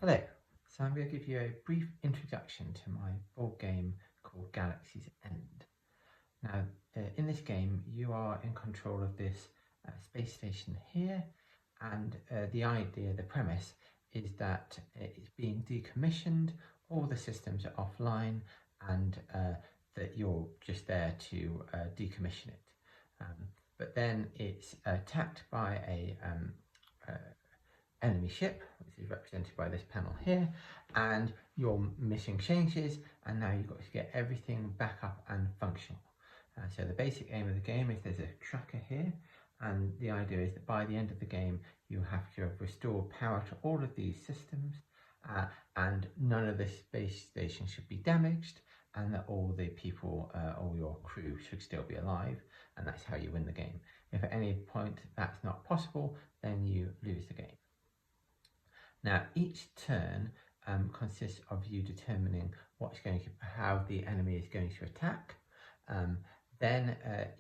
Hello, so I'm going to give you a brief introduction to my board game called Galaxy's End. Now, in this game, you are in control of this space station here, and the premise is that it's being decommissioned, all the systems are offline, and that you're just there to decommission it. But then it's attacked by a enemy ship, which is represented by this panel here, and your mission changes, and now you've got to get everything back up and functional. So the basic aim of the game is there's a tracker here, and the idea is that by the end of the game you have to restore power to all of these systems, and none of the space station should be damaged, and that all the people, all your crew should still be alive, and that's how you win the game. If at any point that's not possible, then you lose the game. Now, each turn consists of you determining how the enemy is going to attack. Then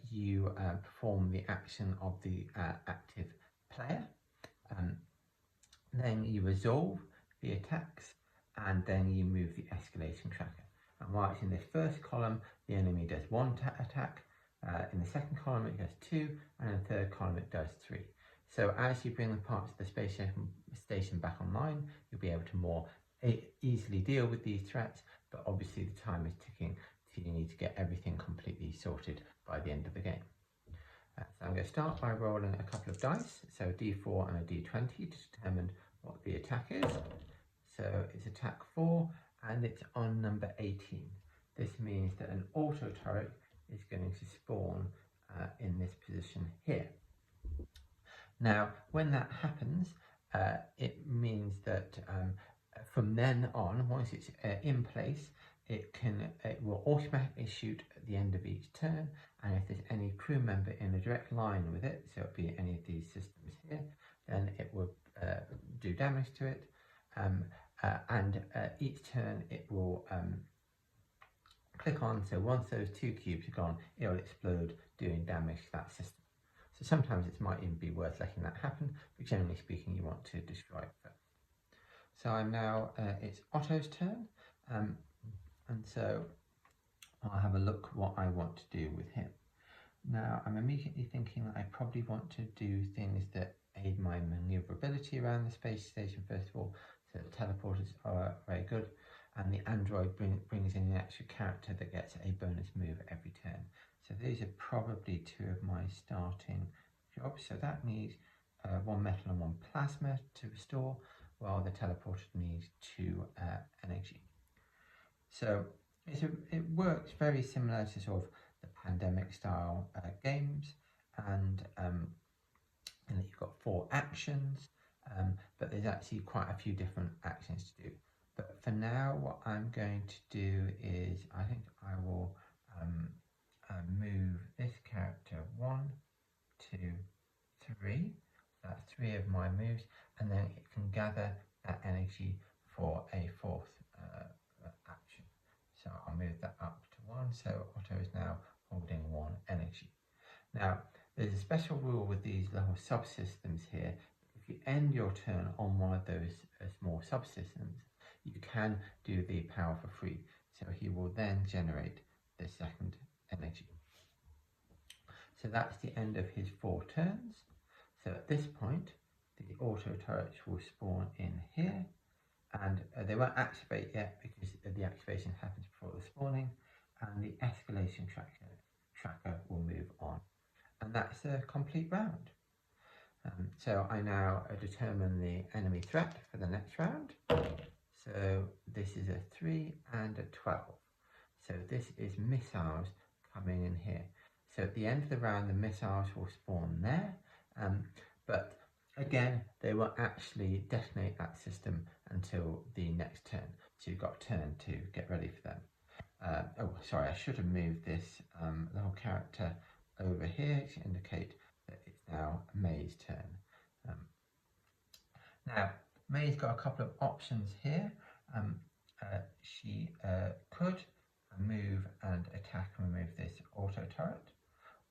you perform the action of the active player. Then you resolve the attacks, and then you move the escalation tracker. And while it's in this first column, the enemy does one attack. In the second column, it does 2, and in the third column, it does 3. So as you bring the parts of the space station back online, you'll be able to more easily deal with these threats, but obviously the time is ticking, so you need to get everything completely sorted by the end of the game. So I'm going to start by rolling a couple of dice, so a d4 and a d20 to determine what the attack is. So it's attack 4, and it's on number 18. This means that an auto turret is going to spawn in this position here. Now, when that happens, it means that from then on, once it's in place, it will automatically shoot at the end of each turn, and if there's any crew member in a direct line with it, so it'll be any of these systems here, then it will do damage to it, and each turn it will click on, so once those 2 cubes are gone, it will explode, doing damage to that system. So sometimes it might even be worth letting that happen, but generally speaking you want to destroy it first. So I'm now, it's Otto's turn, and so I'll have a look what I want to do with him. Now I'm immediately thinking that I probably want to do things that aid my manoeuvrability around the space station first of all, so the teleporters are very good, and the android brings in an extra character that gets a bonus move every turn. So these are probably 2 of my starting jobs. So that needs 1 metal and 1 plasma to restore, while the teleporter needs 2 energy. So it works very similar to sort of the pandemic style games, and you've got 4 actions, but there's actually quite a few different actions to do. But for now, what I'm going to do is I think I will move this character 1, 2, 3. That's 3 of my moves, and then it can gather that energy for a 4th action. So I'll move that up to 1, so Otto is now holding 1 energy. Now, there's a special rule with these little subsystems here. If you end your turn on one of those small subsystems, you can do the power for free. So he will then generate the 2nd energy. So that's the end of his 4 turns. So at this point, the auto turrets will spawn in here, and they won't activate yet because the activation happens before the spawning, and the escalation tracker will move on. And that's a complete round. So I now determine the enemy threat for the next round. So this is a 3 and a 12. So this is missiles coming in here. So at the end of the round, the missiles will spawn there, but again, they won't actually detonate that system until the next turn. So you've got a turn to get ready for them. Oh, sorry, I should have moved this little character over here to indicate that it's now May's turn. Now, May's got a couple of options here. She could move and attack and remove this auto turret,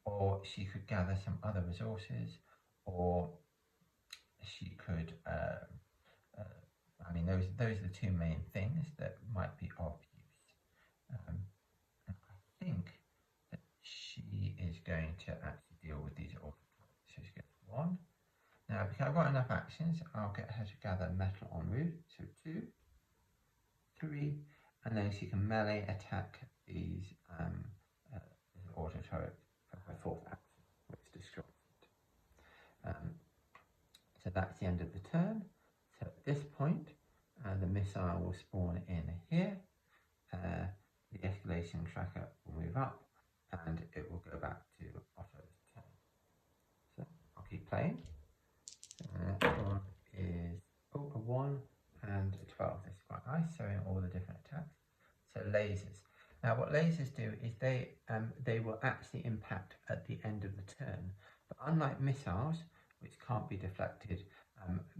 or she could gather some other resources, or she could, I mean, those those are the two main things that might be of use. And I think that she is going to actually deal with these auto targets. So she gets 1. Now, because I've got enough actions, I'll get her to gather metal en route. So 2, 3, and then she can melee attack these auto turret for her 4th action, which destroys it. So that's the end of the turn. So at this point, the missile will spawn in here. The escalation tracker will move up, and it will go back to Otto's turn. So I'll keep playing. One is a 1 and a 12. This is quite nice, showing all the different attacks. So lasers. Now what lasers do is they will actually impact at the end of the turn. But unlike missiles, which can't be deflected,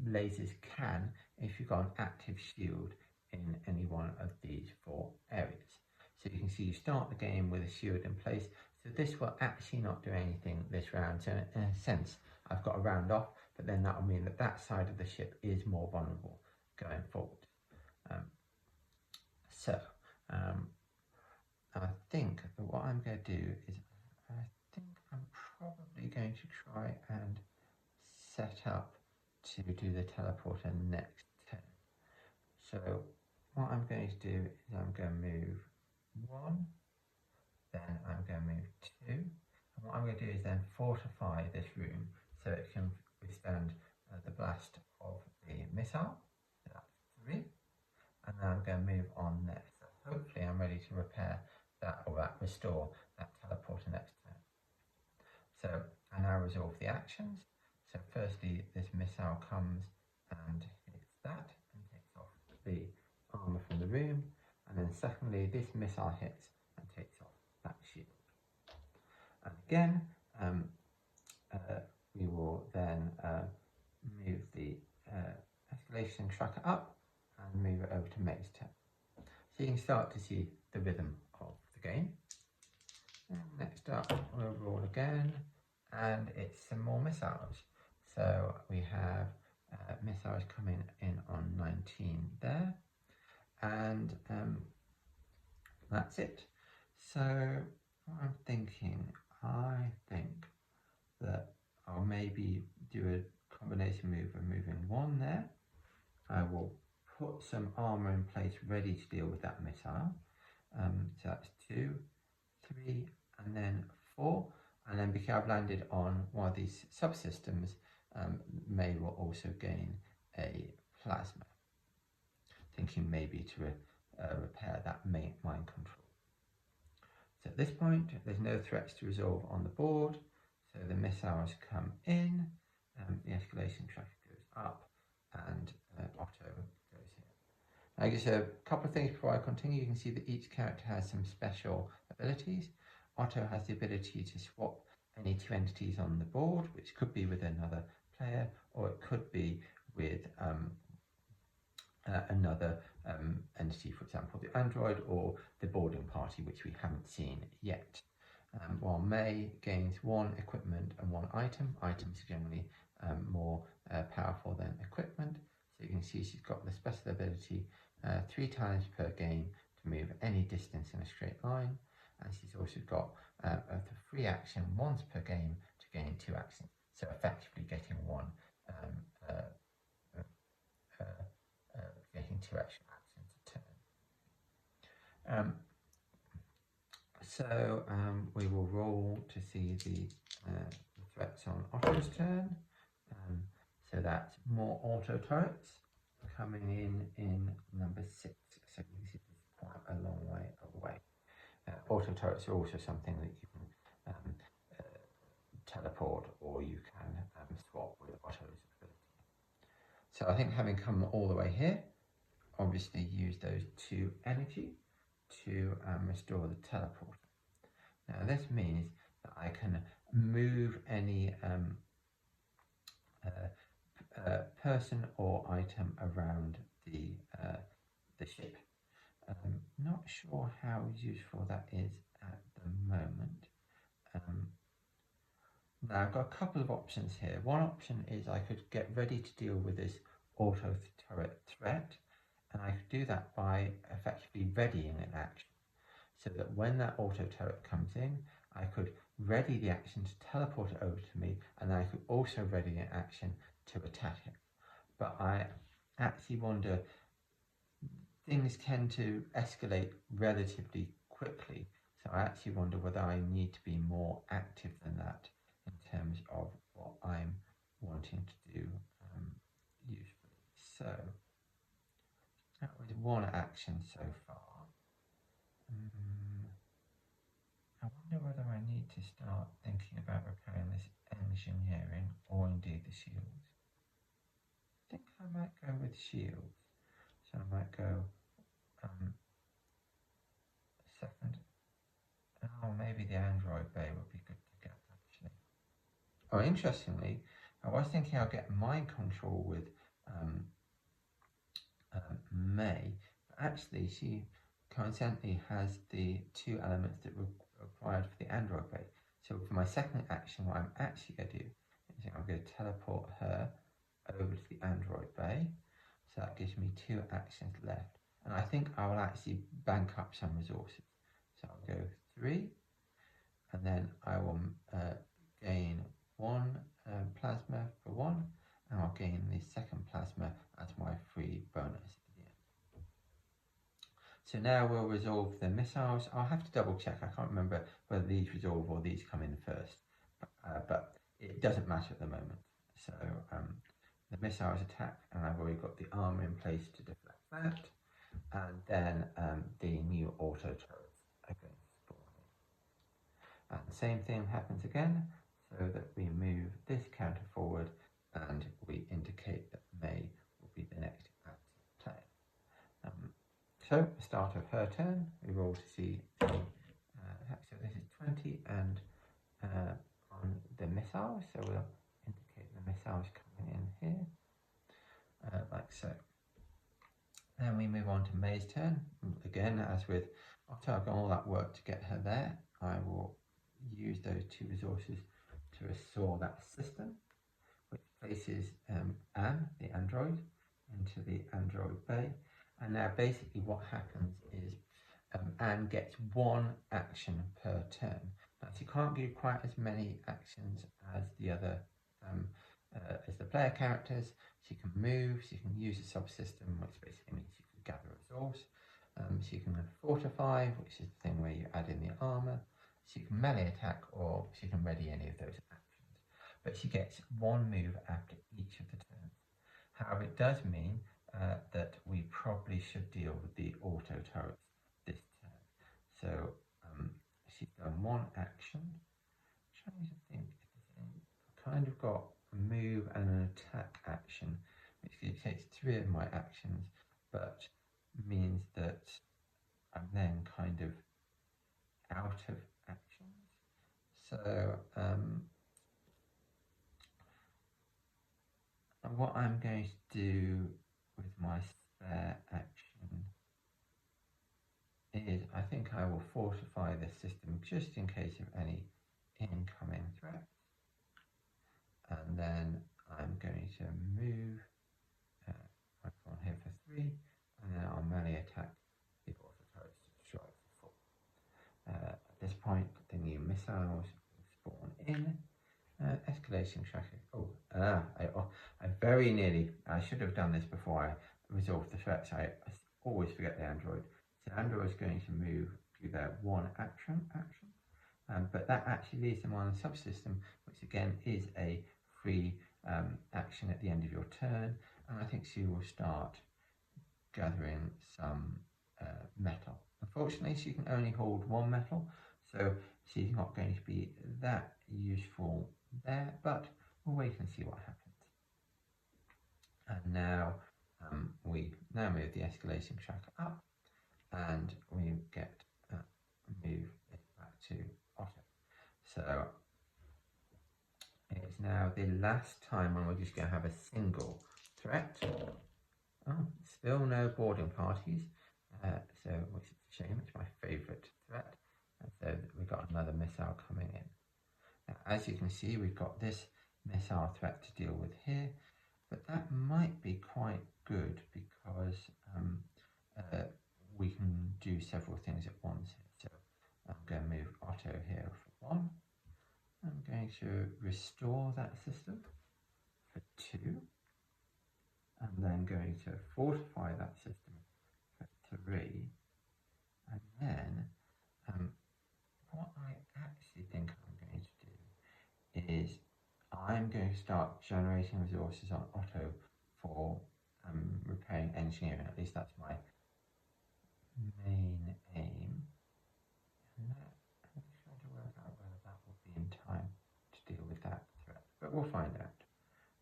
lasers can if you've got an active shield in any one of these 4 areas. So you can see you start the game with a shield in place. So this will actually not do anything this round. So in a sense, I've got a round off, but then that will mean that that side of the ship is more vulnerable going forward. I think that what I'm going to do is I think I'm probably going to try and set up to do the teleporter next turn. So what I'm going to do is I'm going to move 1, then I'm going to move 2, and what I'm going to do is then fortify this room so it can withstand the blast of the missile. So that's 3, and then I'm going to move on next. So hopefully I'm ready to repair that, or restore that teleporter next turn. So I now resolve the actions. So firstly, this missile comes and hits that and takes off the armor from the room, and then secondly, this missile hits and takes off that shield. And again, we will then move the escalation tracker up and move it over to May's turn. So you can start to see the rhythm of the game. And next up, we'll roll again, and it's some more missiles. So we have missiles coming in on 19 there, and that's it. So what I'm thinking, I think that I'll maybe do a combination move of moving 1 there. I will put some armor in place ready to deal with that missile. So that's 2, 3, and then 4. And then because I've landed on one of these subsystems, May will also gain a plasma. Thinking maybe to repair that mind control. So at this point, there's no threats to resolve on the board. So the missiles come in, the escalation tracker goes up, and Otto goes here. Now, just a couple of things before I continue. You can see that each character has some special abilities. Otto has the ability to swap any 2 entities on the board, which could be with another player, or it could be with another entity, for example, the android or the boarding party, which we haven't seen yet. While May gains 1 equipment and 1 item. Items are generally more powerful than equipment. So you can see she's got the special ability 3 times per game to move any distance in a straight line. And she's also got the free action once per game to gain 2 actions. So effectively getting 2 extra actions a turn. So we will roll to see the threats on Otto's turn. So that's more auto turrets coming in number 6. So you can see it's quite a long way away. Auto turrets are also something that you can teleport, or you can swap with Otto's ability. So I think having come all the way here, obviously use those 2 energy to restore the teleporter. Now this means that I can move any person or item around the ship. Not sure how useful that is at the moment. Now I've got a couple of options here. One option is I could get ready to deal with this auto turret threat And I could do that by effectively readying an action, so that when that auto turret comes in, I could ready the action to teleport it over to me, and then I could also ready an action to attack it. But I actually wonder, things tend to escalate relatively quickly, so I actually wonder whether I need to be more active than that in terms of what I'm wanting to do usefully. So that was one action so far. I wonder whether I need to start thinking about repairing this engineering or indeed the shields. I think I might go with shields. So I might go second. Oh, maybe the Android Bay would be good to get actually. Oh, interestingly, I was thinking I'll get mind control with May, but actually she coincidentally has the two elements that were required for the Android Bay. So for my second action, what I'm actually going to do is I'm going to teleport her over to the Android Bay. So that gives me two actions left. And I think I will actually bank up some resources. So I'll go 3, and then I will gain 1 plasma for 1, and I'll gain the second plasma as my free bonus at the end. So now we'll resolve the missiles. I'll have to double check. I can't remember whether these resolve or these come in first, but it doesn't matter at the moment. So the missiles attack, and I've already got the armor in place to deflect that, and then the new auto turrets are going to spawn in. And the same thing happens again, so that we move this counter forward and we indicate that May will be the next active player. So the start of her turn, we roll to see the, so this is 20 and on the missiles, so we'll indicate the missiles coming in here, like so. Then we move on to May's turn. Again, as with after I've done all that work to get her there, I will use those 2 resources to restore that system, which places Anne, the android, into the Android Bay. And now basically what happens is Anne gets 1 action per turn. Now she can't do quite as many actions as the other as the player characters. She can move, she can use a subsystem, which basically means she can gather a resource. She can fortify, which is the thing where you add in the armor. She can melee attack, or she can ready any of those actions. But she gets 1 move after each of the turns. However, it does mean that we probably should deal with the auto turrets this turn. So she's done 1 action. I'm trying to think if there's any. I've kind of got a move and an attack action, which takes 3 of my actions, but means that I'm then kind of out of actions. So what I'm going to do with my spare action is I think I will fortify the system just in case of any incoming threats. And then I'm going to move my pawn here for 3, and then I'll melee attack the auto turrets to destroy it for 4. At this point, the new missiles spawn in. Escalation tracker. I very nearly, I should have done this before I resolved the threats. I always forget the android. So android is going to move to their 1 action, but that actually leaves them on a subsystem, which again is a free action at the end of your turn, and I think she will start gathering some metal. Unfortunately, she can only hold 1 metal, so she's not going to be that useful there, but we'll wait and see what happens. And now we now move the escalation tracker up, and we get move it back to Otto. So it's now the last time when we're just going to have a single threat. Oh, still no boarding parties, so which is a shame. It's my favourite threat. And so we've got another missile coming in. Now, as you can see, we've got this missile threat to deal with here, but that might be quite good because several things at once. So I'm going to move Otto here for 1. I'm going to restore that system for 2. I'm then going to fortify that system for 3. And then what I actually think I'm going to do is I'm going to start generating resources on Otto for repairing engineering. At least that's my main aim. And I'm trying to work out whether that will be in time to deal with that threat, but we'll find out.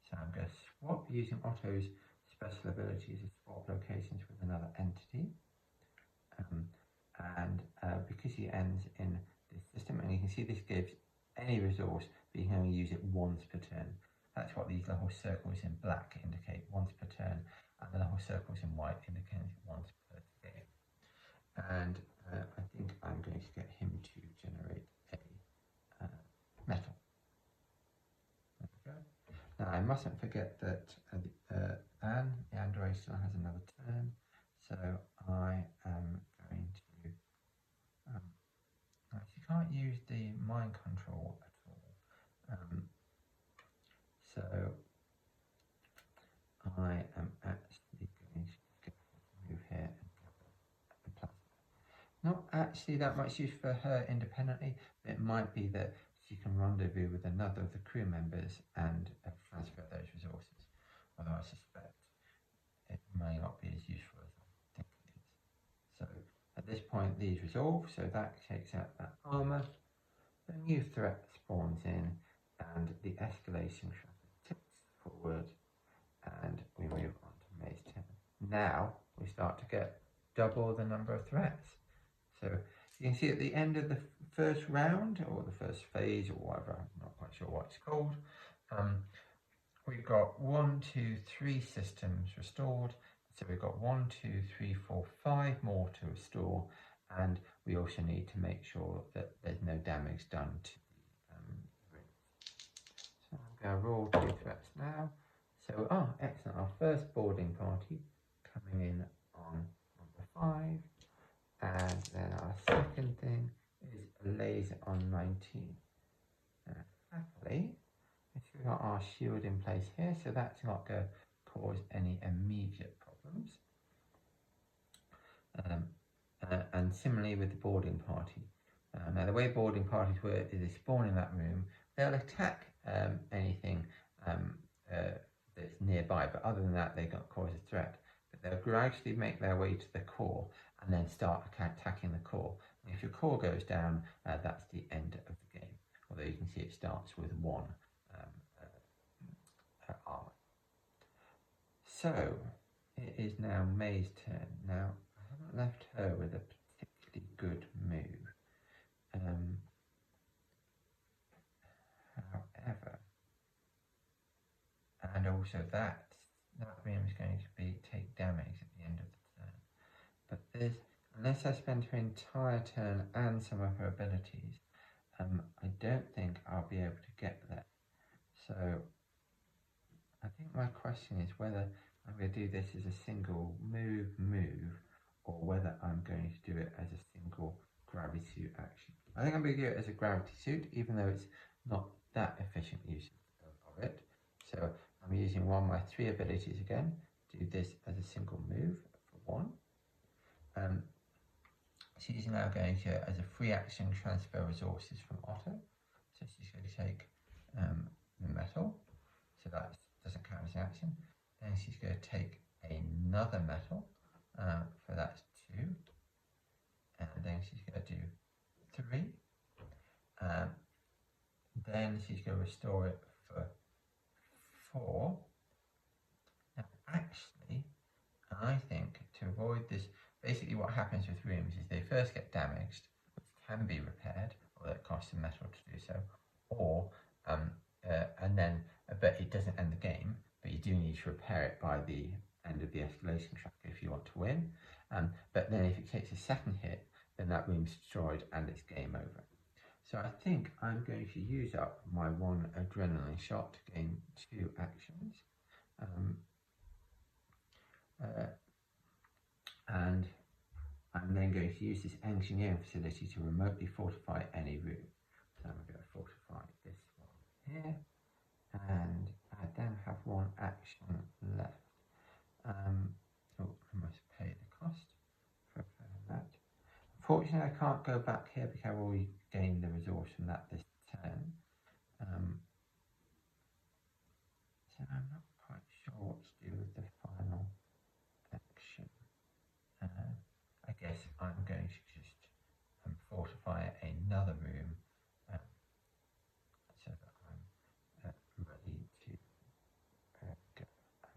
So I'm going to swap using Otto's special abilities to swap locations with another entity. Because he ends in this system, and you can see this gives any resource, but you can only use it once per turn. That's what these little circles in black indicate, once per turn, and the little circles in white indicate once per game. And I think I'm going to get him to generate a metal. There we go. Now I mustn't forget that Anne, the android, still has another turn, so I am going to. She can't use the mind control at all, so I am actually going to move here and plasma. Not actually that much use for her independently, but it might be that she can rendezvous with another of the crew members and transfer those resources, although I suspect it may not be as useful as I think it is. So at this point these resolve, so that takes out that armour, the new threat spawns in, and the escalation tracker ticks forward, and we move on to Maze 10. Now we start to get double the number of threats. So you can see at the end of the first round, or the first phase, or whatever, I'm not quite sure what it's called, we've got 1, 2, 3 systems restored. So we've got 1, 2, 3, 4, 5 more to restore, and we also need to make sure that there's no damage done to the rings. So I'm going to roll 2 threats now. So, excellent, our first boarding party coming in on number 5, and then our second thing is a laser on 19. Happily, we've got our shield in place here, so that's not going to cause any immediate problems. And similarly with the boarding party. Now the way boarding parties work is they spawn in that room, they'll attack anything that's nearby, but other than that they don't cause a threat. But they'll gradually make their way to the core and then start attacking the core. And if your core goes down, that's the end of the game. Although you can see it starts with 1 armor. So it is now May's turn. Now I haven't left her with a particularly good move. However, and also that room is going to take damage at the end of the turn. But unless I spend her entire turn and some of her abilities, I don't think I'll be able to get there. So I think my question is whether I'm going to do this as a single move, or whether I'm going to do it as a single gravity suit action. I think I'm going to do it as a gravity suit, even though it's not that efficient use of it. So I'm using one of my 3 abilities again, do this as a single move for 1. She's now going to, as a free action, transfer resources from Otto. So she's going to take the metal, so that doesn't count as an action. Then she's going to take another metal, for that's 2. And then she's going to do 3. Then she's going to restore it for 4. Now actually, I think to avoid this, basically what happens with rooms is they first get damaged, which can be repaired, although it costs a metal to do so, or and then but it doesn't end the game, but you do need to repair it by the end of the escalation tracker if you want to win. But then if it takes a second hit, then that room's destroyed and it's game over. So I think I'm going to use up my 1 adrenaline shot to gain 2 actions. And I'm then going to use this engineering facility to remotely fortify any room. So I'm going to fortify this one here, and I then have one action left. Oh, I must pay the cost for that. Unfortunately, I can't go back here because I've already gained the resource from that this turn. So I'm not quite sure what to do with the final action. I guess I'm going to just fortify another room so that I'm ready to go.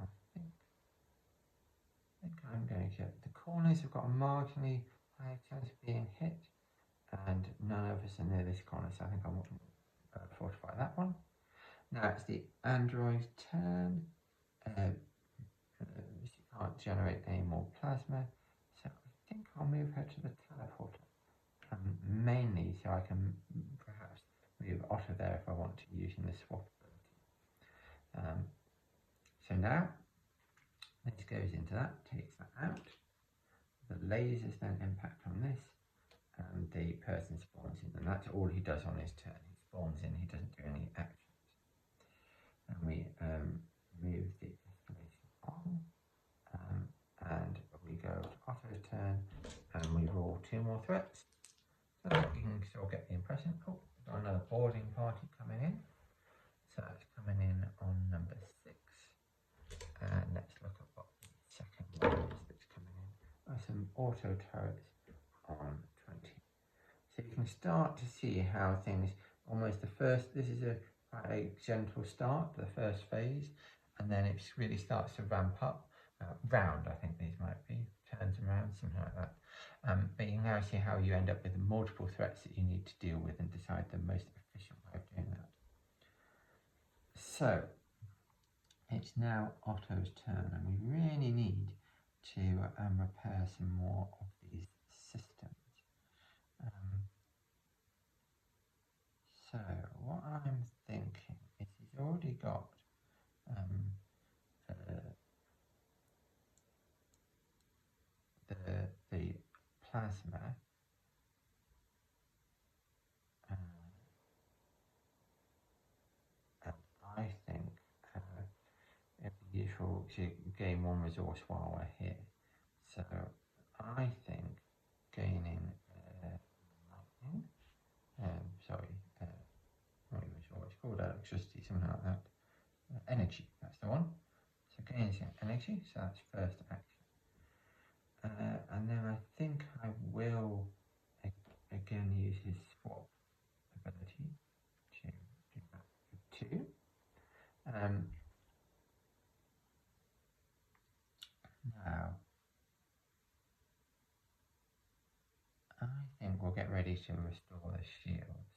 I think I'm going to. The corners have got a marginally higher chance of being hit, and none of us are near this corner, so I think I want to fortify that one. Now it's the android's turn. She can't generate any more plasma, so I think I'll move her to the teleporter. Mainly so I can perhaps move Otto there if I want to, using the swap ability. So now this goes into that, takes that out. The lasers then impact on this, and the person spawns in, and that's all he does on his turn. He spawns in, he doesn't do any actions. And we move the escalation on, and we go to Otto's turn, and we roll 2 more threats. So that we can still get the impression. Oh, we've got another boarding party coming in. So it's coming in on number 6. And let's look at what the second one is that's coming in. Some auto turrets on 20. So you can start to see how things, almost the first, this is quite a gentle start, the first phase, and then it really starts to ramp up. Round, I think these might be, turns around, something like that. But you can now see how you end up with multiple threats that you need to deal with and decide the most efficient way of doing that. So, it's now Otto's turn, and we really need to repair some more of these systems. So, what I'm thinking is he's already got the plasma, and I think it'd be useful to gain 1 resource while we're here. So I think gaining lightning, not even sure what it's called, electricity, something like that. Energy, that's the one. So gaining some energy, so that's first action. And then I think I will again use his swap ability to do that for 2. Now, I think we'll get ready to restore the shields.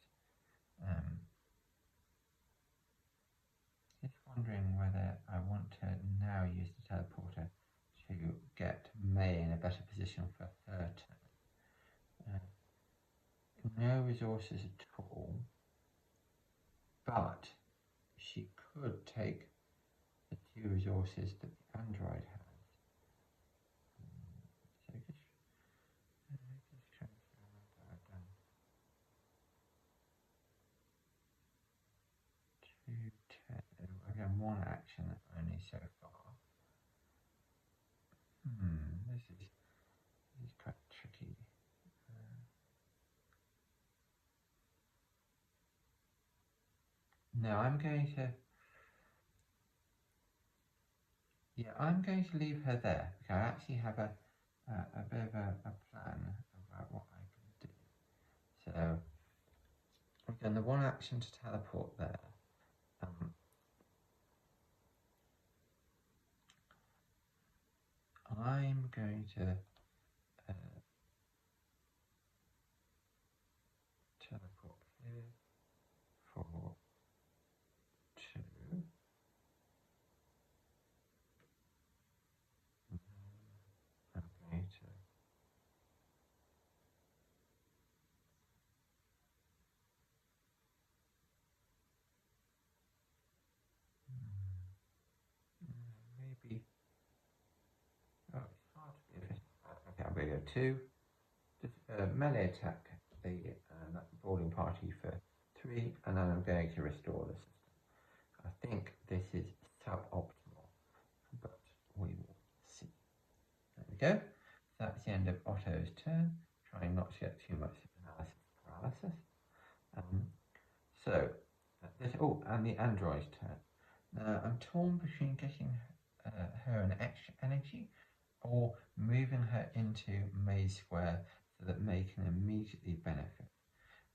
Just wondering whether I want to now use the teleporter to get May in a better position for her turn. No resources at all, but she could take the 2 resources that the android has. So just transfer that I've done. 2, 10. I've done 1 action only so far. This is quite tricky. No, I'm going to. Yeah, I'm going to leave her there because I actually have a bit of a plan about what I can do. So I've done the 1 action to teleport there. I'm going to teleport here for 2. I'm going to maybe. Oh, it's hard to be efficient. Okay, I'm going to go 2. melee attack the boarding party for 3, and then I'm going to restore the system. I think this is suboptimal, but we will see. There we go. That's the end of Otto's turn, trying not to get too much analysis paralysis. And the android's turn. Now, I'm torn between getting her an extra energy or moving her into Maze Square so that May can immediately benefit.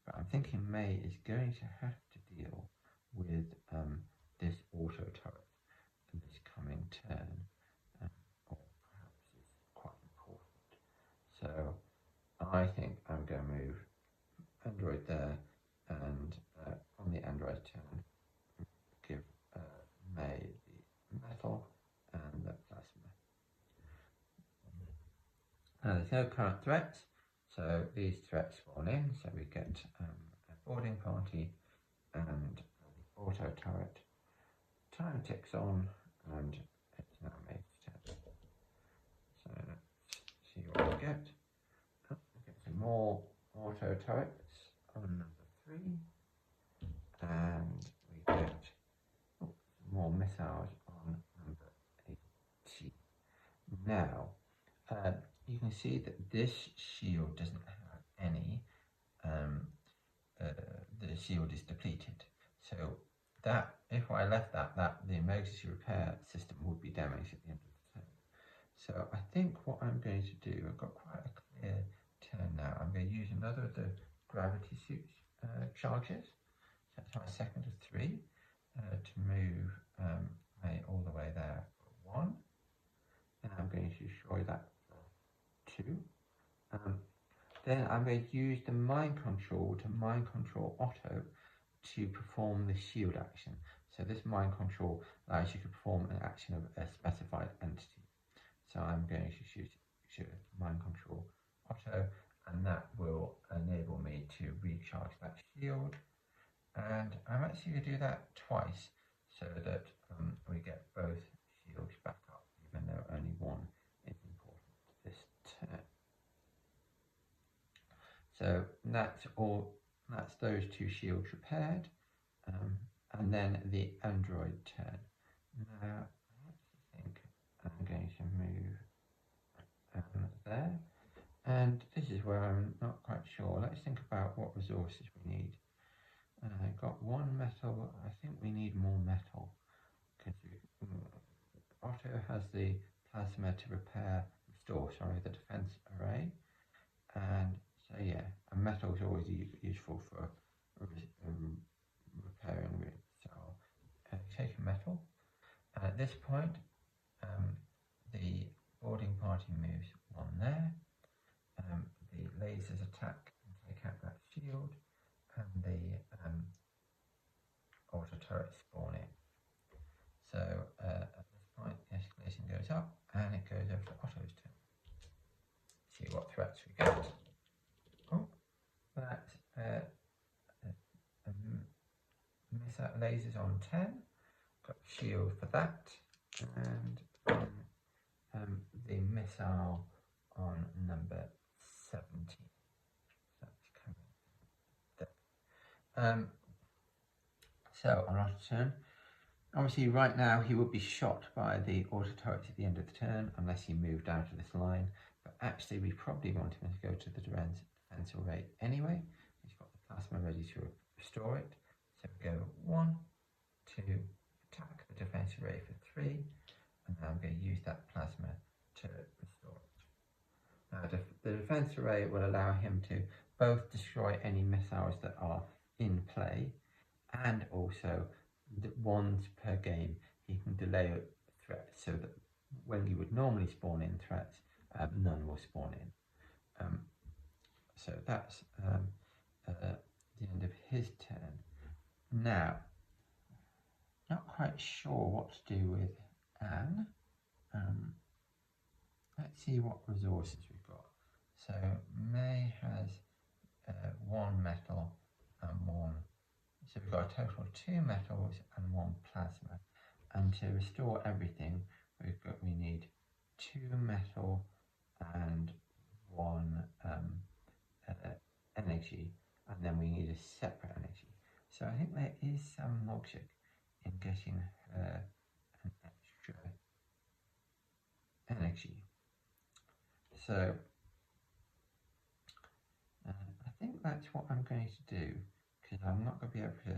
But I'm thinking May is going to have to deal with this auto turret this coming turn, or perhaps it's quite important. So I think I'm going to move Android there, and on the Android turn, give May the metal and the plasma. Now there's no current threats, so these threats fall in, so we get a boarding party and the auto turret. Time ticks on, and it's now May's turn. So let's see what we get. We get some more auto turrets on number 3, and we get more missiles on number 18. Now, you can see that this shield doesn't have any, the shield is depleted. So that, if I left that the emergency repair system would be damaged at the end of the turn. So I think what I'm going to do, I've got quite a clear turn now. I'm going to use another of the gravity suit charges. So that's my second of 3 to move May all the way there for 1. And I'm going to destroy that for 2. Then I'm going to use the mind control to mind control Otto to perform the shield action. So this mind control allows you to perform an action of a specified entity. So I'm going to mind control Otto, and that will enable me to recharge that shield. And I'm actually going to do that twice so that we get both shields back up, even though only one is important this turn. So that's those 2 shields repaired, and then the android turn. Now I actually think I'm going to move there, and this is where I'm not quite sure. Let's think about what resources we need. I've got 1 metal. I think we need more metal because Otto has the plasma to restore the defense array, and so yeah, a metal is always useful for repairing it. So I'll take a metal. At this point, the boarding party moves 1 there. The lasers attack and take out that shield, and the auto turret spawn in. So at this point, the escalation goes up, and it goes over to Otto's turn. See what threats we get. Oh, that's missile lasers on 10. Got shield for that, and the missile on number 17. That's coming there. So on Otto's turn, obviously right now he would be shot by the auto turrets at the end of the turn unless he moved out of this line. But actually we probably want him to go to the defense array anyway. He's got the plasma ready to restore it. So we go 1, 2, attack the defense array for 3, and now I'm going to use that plasma to restore it. Now the defense array will allow him to both destroy any missiles that are in play, and also once per game he can delay threats so that when you would normally spawn in threats, none will spawn in. So that's the end of his turn. Now, not quite sure what to do with Anne. Let's see what resources we've got. So May has 1 metal and 1. So we've got a total of 2 metals and 1 plasma. And to restore everything, we need 2 metal and 1 and then we need a separate energy. So I think there is some logic in getting her an extra energy. So I think that's what I'm going to do, because I'm not going to be able to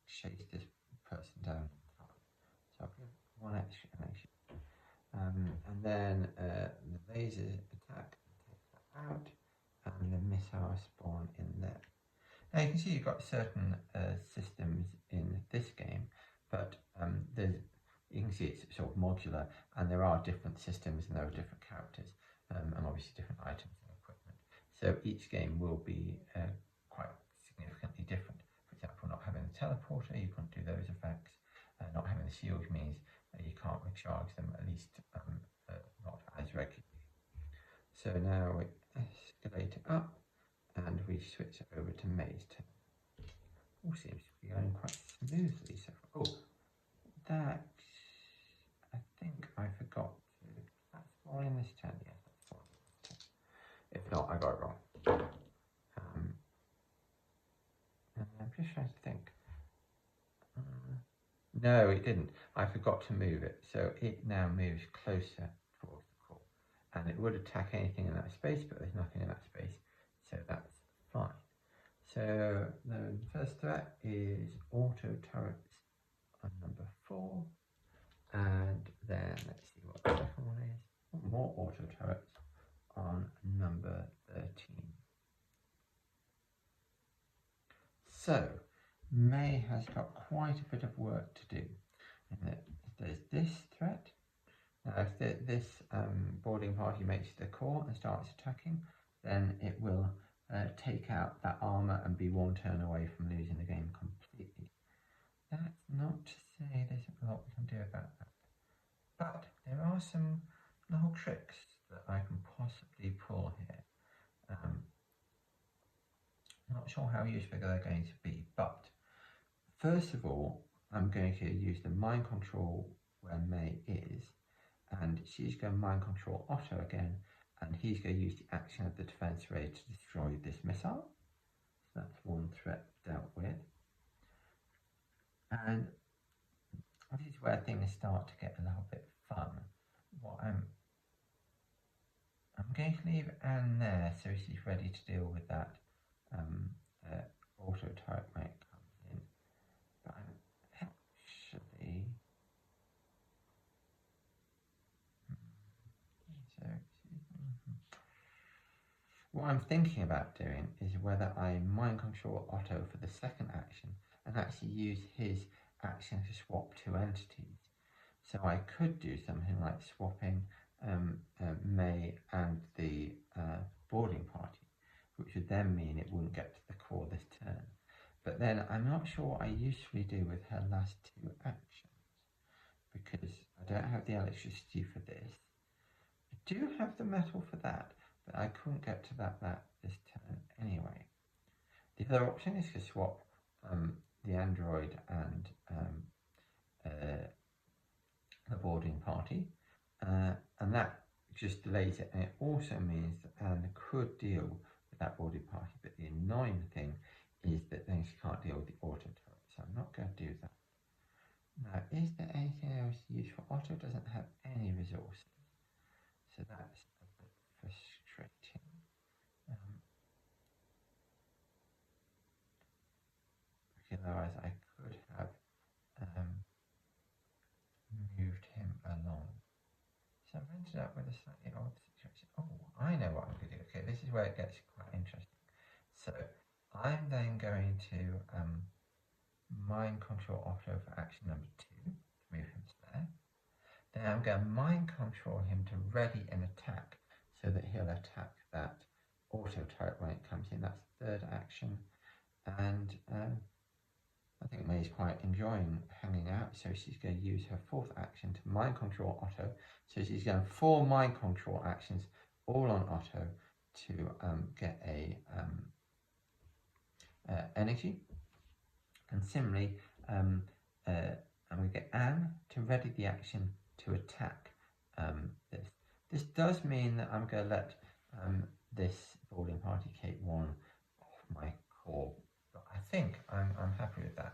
chase this person down. So I'll give one extra energy. And then the laser attack, take that out, and the missile spawn in there. Now you can see you've got certain systems in this game, but you can see it's sort of modular, and there are different systems and there are different characters, and obviously different items and equipment. So each game will be quite significantly different. For example, not having the teleporter, you can't do those effects. Not having the shield means you can't recharge them, at least not as regularly. So now we escalate it up, and we switch over to May's turn. All seems to be going quite smoothly so far. Oh, that, I think I forgot to, that's all in this turn, yes, that's all in this turn. If not, I got it wrong. I'm just trying to think. No, it didn't. I forgot to move it, so it now moves closer towards the core. And it would attack anything in that space, but there's nothing in that space, so that's fine. So the first threat is auto turrets on number 4, and then let's see what the second one is. More auto turrets on number 13. So May has got quite a bit of work to do. And there's this threat. Now, if this boarding party makes the core and starts attacking, then it will take out that armor and be one turn away from losing the game completely. That's not to say there's a lot we can do about that. But there are some little tricks that I can possibly pull here. Not sure how useful they're going to be, but first of all, I'm going to use the mind control where May is, and she's going to mind control Otto again, and he's going to use the action of the defense ray to destroy this missile. So that's one threat dealt with. And this is where things start to get a little bit fun. What I'm going to leave Anne there so she's ready to deal with that auto turret when it comes in. But I'm actually what I'm thinking about doing is whether I mind control Otto for the second action and actually use his action to swap two entities. So I could do something like swapping May and the boarding party, which would then mean it wouldn't get to the core this turn. But then I'm not sure what I usually do with her last two actions, because I don't have the electricity for this. I do have the metal for that, but I couldn't get to that this turn anyway. The other option is to swap the android and the boarding party, and that just delays it, and it also means that Anne could deal with that boarding party, but the annoying thing is that then she can't deal with the auto turret, so I'm not going to do that. Now, is there anything else useful? Otto doesn't have any resources, so that's a bit frustrating. Because otherwise I could have moved him along. So I've ended up with a slightly odd situation. Oh, I know what I'm going to do. Okay, this is where it gets quite interesting. So I'm then going to mind control Otto for action number 2 to move him to there. Then I'm going to mind control him to ready an attack so that he'll attack that auto turret when it comes in. That's the third action. And I think May's quite enjoying hanging out, so she's going to use her fourth action to mind control Otto. So she's going 4 mind control actions, all on Otto, to get a energy. And similarly, and we get Anne to ready the action to attack this. This does mean that I'm going to let this boarding party take one off my core, but I think I'm happy with that.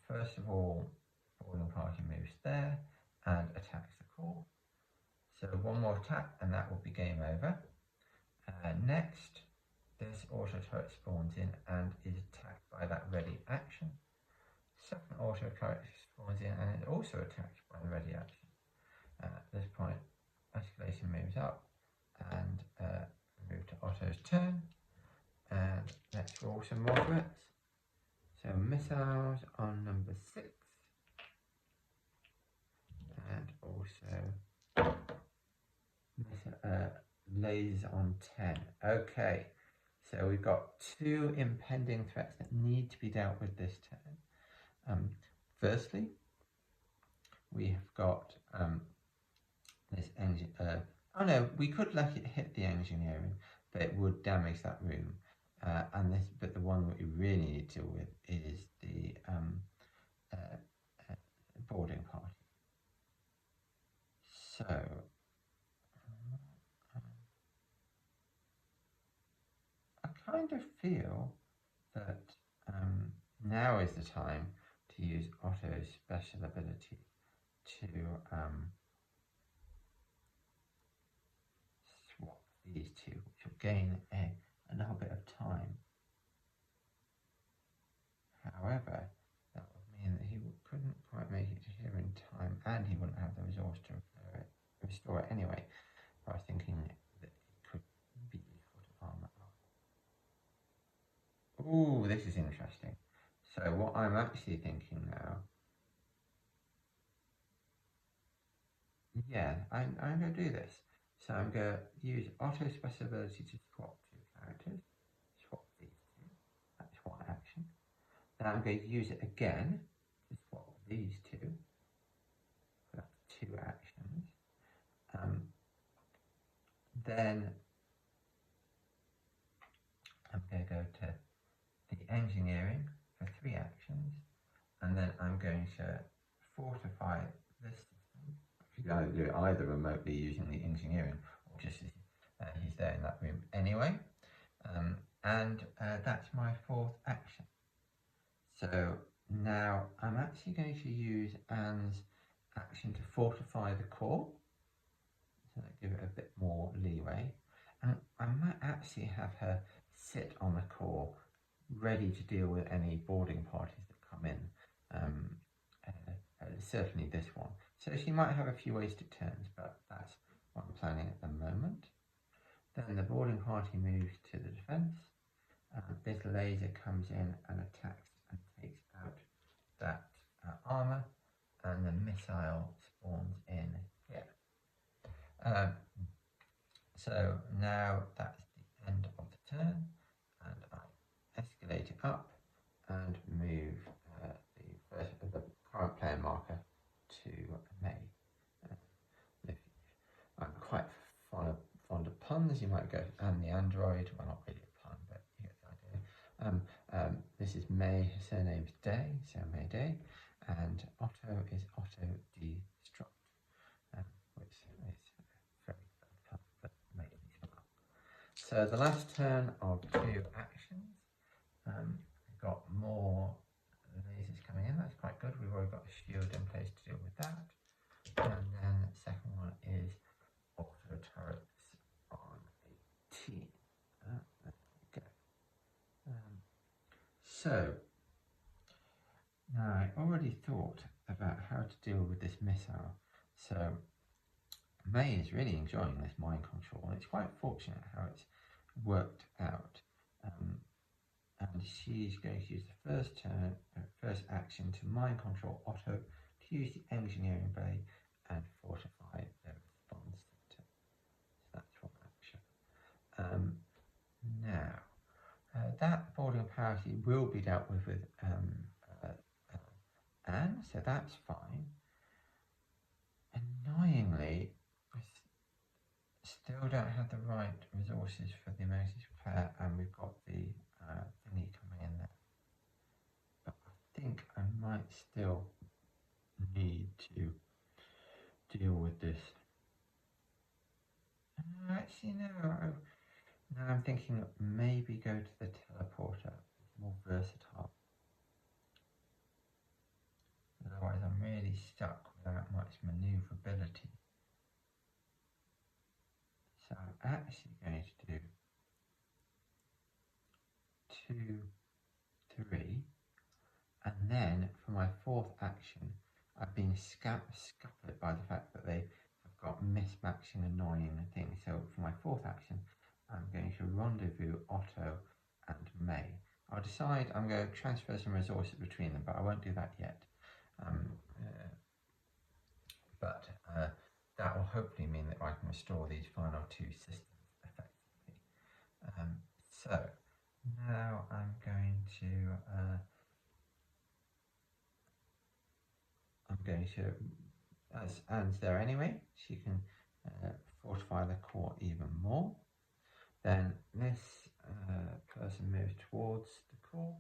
First of all, boarding party moves there and attacks the core. So one more attack and that will be game over. Next, this auto turret spawns in and is attacked by that ready action. Second auto turret spawns in and is also attacked by the ready action. At this point, escalation moves up and move to Otto's turn. And let's roll some more threats. So missiles on number 6. And also lasers on 10. Okay, so we've got 2 impending threats that need to be dealt with this turn. Firstly, we have got this engine. Oh no, we could let it hit the engineering, but it would damage that room. But the one that we really need to deal with is the boarding party. So I kind of feel that now is the time to use Otto's special ability to swap these two, which will gain a little bit of time. However, that would mean that he couldn't quite make it to here in time, and he wouldn't have the resource to restore it anyway. I was thinking that it could be equal to armor. Ooh, this is interesting. So what I'm actually thinking now, yeah, I'm going to do this. So I'm going to use Otto's special ability to swap 2 characters. Swap these 2. That's one action. Then I'm going to use it again to swap these 2. So that's 2 actions. Then I'm going to go to the engineering for 3 actions, and then I'm going to fortify this system. You can do it either remotely using the engineering, or just as he's there in that room anyway. That's my 4th action. So now I'm actually going to use Anne's action to fortify the core, so that give it a bit more leeway. And I might actually have her sit on the core, ready to deal with any boarding parties that come in. Certainly this one. So she might have a few wasted turns, but that's what I'm planning at the moment. Then the boarding party moves to the defense. This laser comes in and attacks and takes out that armor, and the missile spawns in here. So now that's the end of the turn, and I escalate it up and move the current player marker to May. I'm quite fond of puns. You might go, and the android. Well, not really a pun, but you get the idea. This is May. Her surname's Day, so May Day, and Otto is Otto Destruct, which is very fun, but made me smile. So the last turn of 2 actions. We've got more lasers coming in. That's quite good. We've already got a shield in place to deal with that. And then the second one is auto turrets on 18. There we go. So now I already thought about how to deal with this missile. So May is really enjoying this mind control, and it's quite fortunate how it's worked out. And she's going to use the first action to mind control Otto, to use the engineering bay and fortify the response center. So that's one action. Now, that boarding party will be dealt with Anne, so that's fine. Annoyingly, I still don't have the right resources for the emergency repair, and we've got the thingy coming in there. But I think I might still need to deal with this. Actually, no, I'm thinking maybe go to the teleporter. It's more versatile. Otherwise I'm really stuck without much manoeuvrability. So I'm actually going to do 2, 3, and then for my fourth action, I've been scuppered by the fact that they have got mismatching annoying things. So for my fourth action, I'm going to rendezvous Otto and May. I'll decide I'm going to transfer some resources between them, but I won't do that yet. But that will hopefully mean that I can restore these final 2 systems effectively. So now I'm going to, as Anne's there anyway, she can fortify the core even more. Then this person moves towards the core,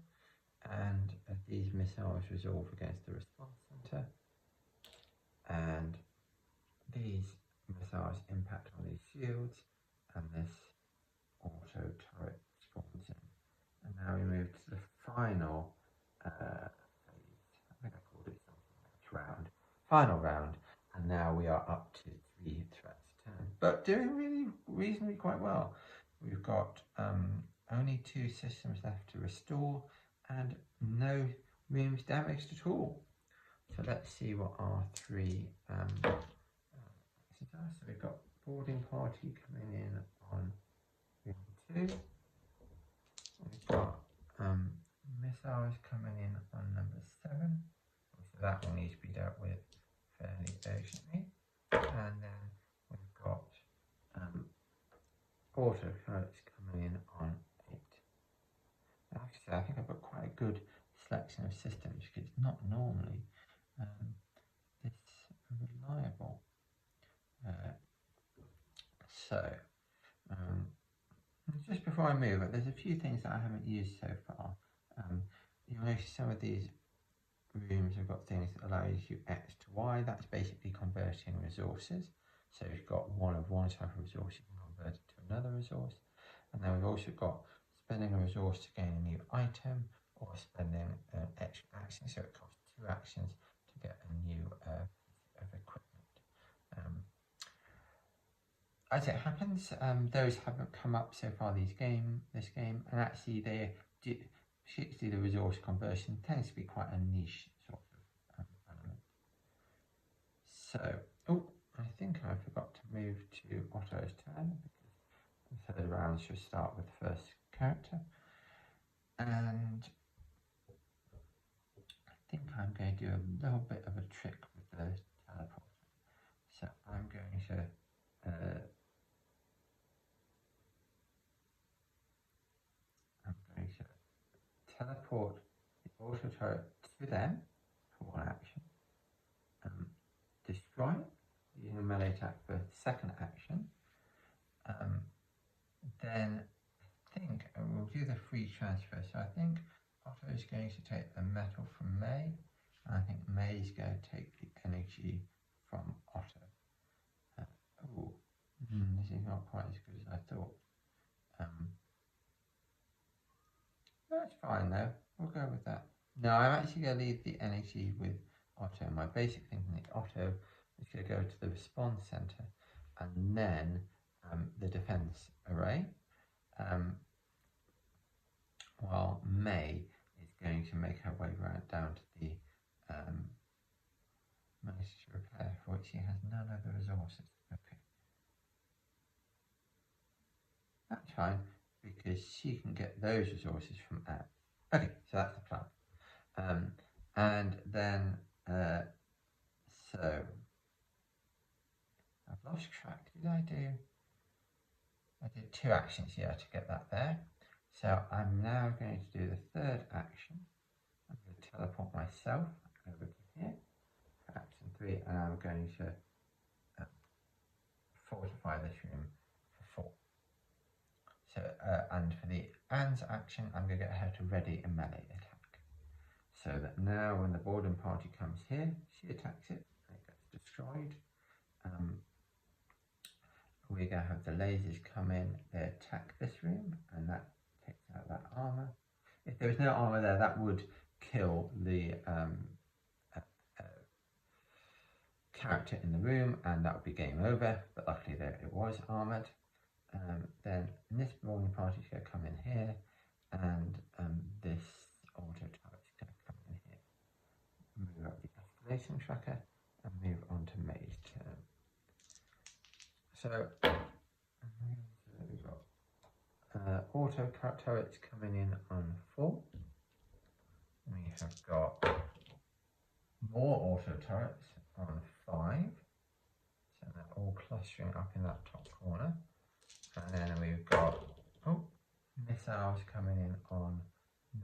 and these missiles resolve against the response center, and these missiles impact on these shields, and this auto turret spawns in. And now we move to the final phase. I think I called it something like round. Final round, and now we are up to 3 threats a turn, but doing really reasonably quite well. We've got only 2 systems left to restore, and no rooms damaged at all. So let's see what our 3 actions are. So we've got boarding party coming in on room 2. We've got missiles coming in on number 7. So that one needs to be dealt with fairly urgently. And then we've got auto turrets coming in on 8. Actually, I think I've got quite a good selection of systems because it's not normally this reliable. Just before I move, there's a few things that I haven't used so far. You'll notice some of these rooms have got things that allow you to do X to Y. That's basically converting resources. So you've got one of one type of resource, you can convert it to another resource. And then we've also got spending a resource to gain a new item, or spending an extra action. So it costs 2 actions to get a new piece of equipment. As it happens, those haven't come up so far this game, and actually particularly the resource conversion tends to be quite a niche sort of element. So, I think I forgot to move to Otto's turn, because the third round should start with the first character, and I think I'm going to do a little bit of a trick with the teleporter. So I'm going to teleport the auto turret to them for 1 action, destroy it using a melee attack for the second action, then I think we'll do the free transfer. So I think Otto is going to take the metal from May, and I think May is going to take the energy from Otto. This is not quite as good as I thought. That's fine though, we'll go with that. No, I'm actually going to leave the energy with Otto. My basic thinking is Otto is going to go to the response center and then the defense array, while May is going to make her way down to the manage to repair, for which she has none of the resources. Okay, that's fine, because she can get those resources from Anne. Okay, so that's the plan. And then, so, I've lost track. I did 2 actions here to get that there. So I'm now going to do the third action. I'm going to teleport myself over to here for action 3, and I'm going to fortify this room for 4. So, and for the Anne's action, I'm going to get her to ready a melee attack. So that now when the boarding party comes here, she attacks it, and it gets destroyed. We we're going to have the lasers come in, they attack this room, and that takes out that armor. If there was no armor there, that would kill the character in the room, and that would be game over, but luckily there it was armored. Then this boarding party is going to come in here, and this auto turret is going to come in here. Move up the escalation tracker and move on to May's turn. So we've got auto turrets coming in on 4. We have got more auto turrets on 5. So they're all clustering up in that top corner. And then we've got missiles coming in on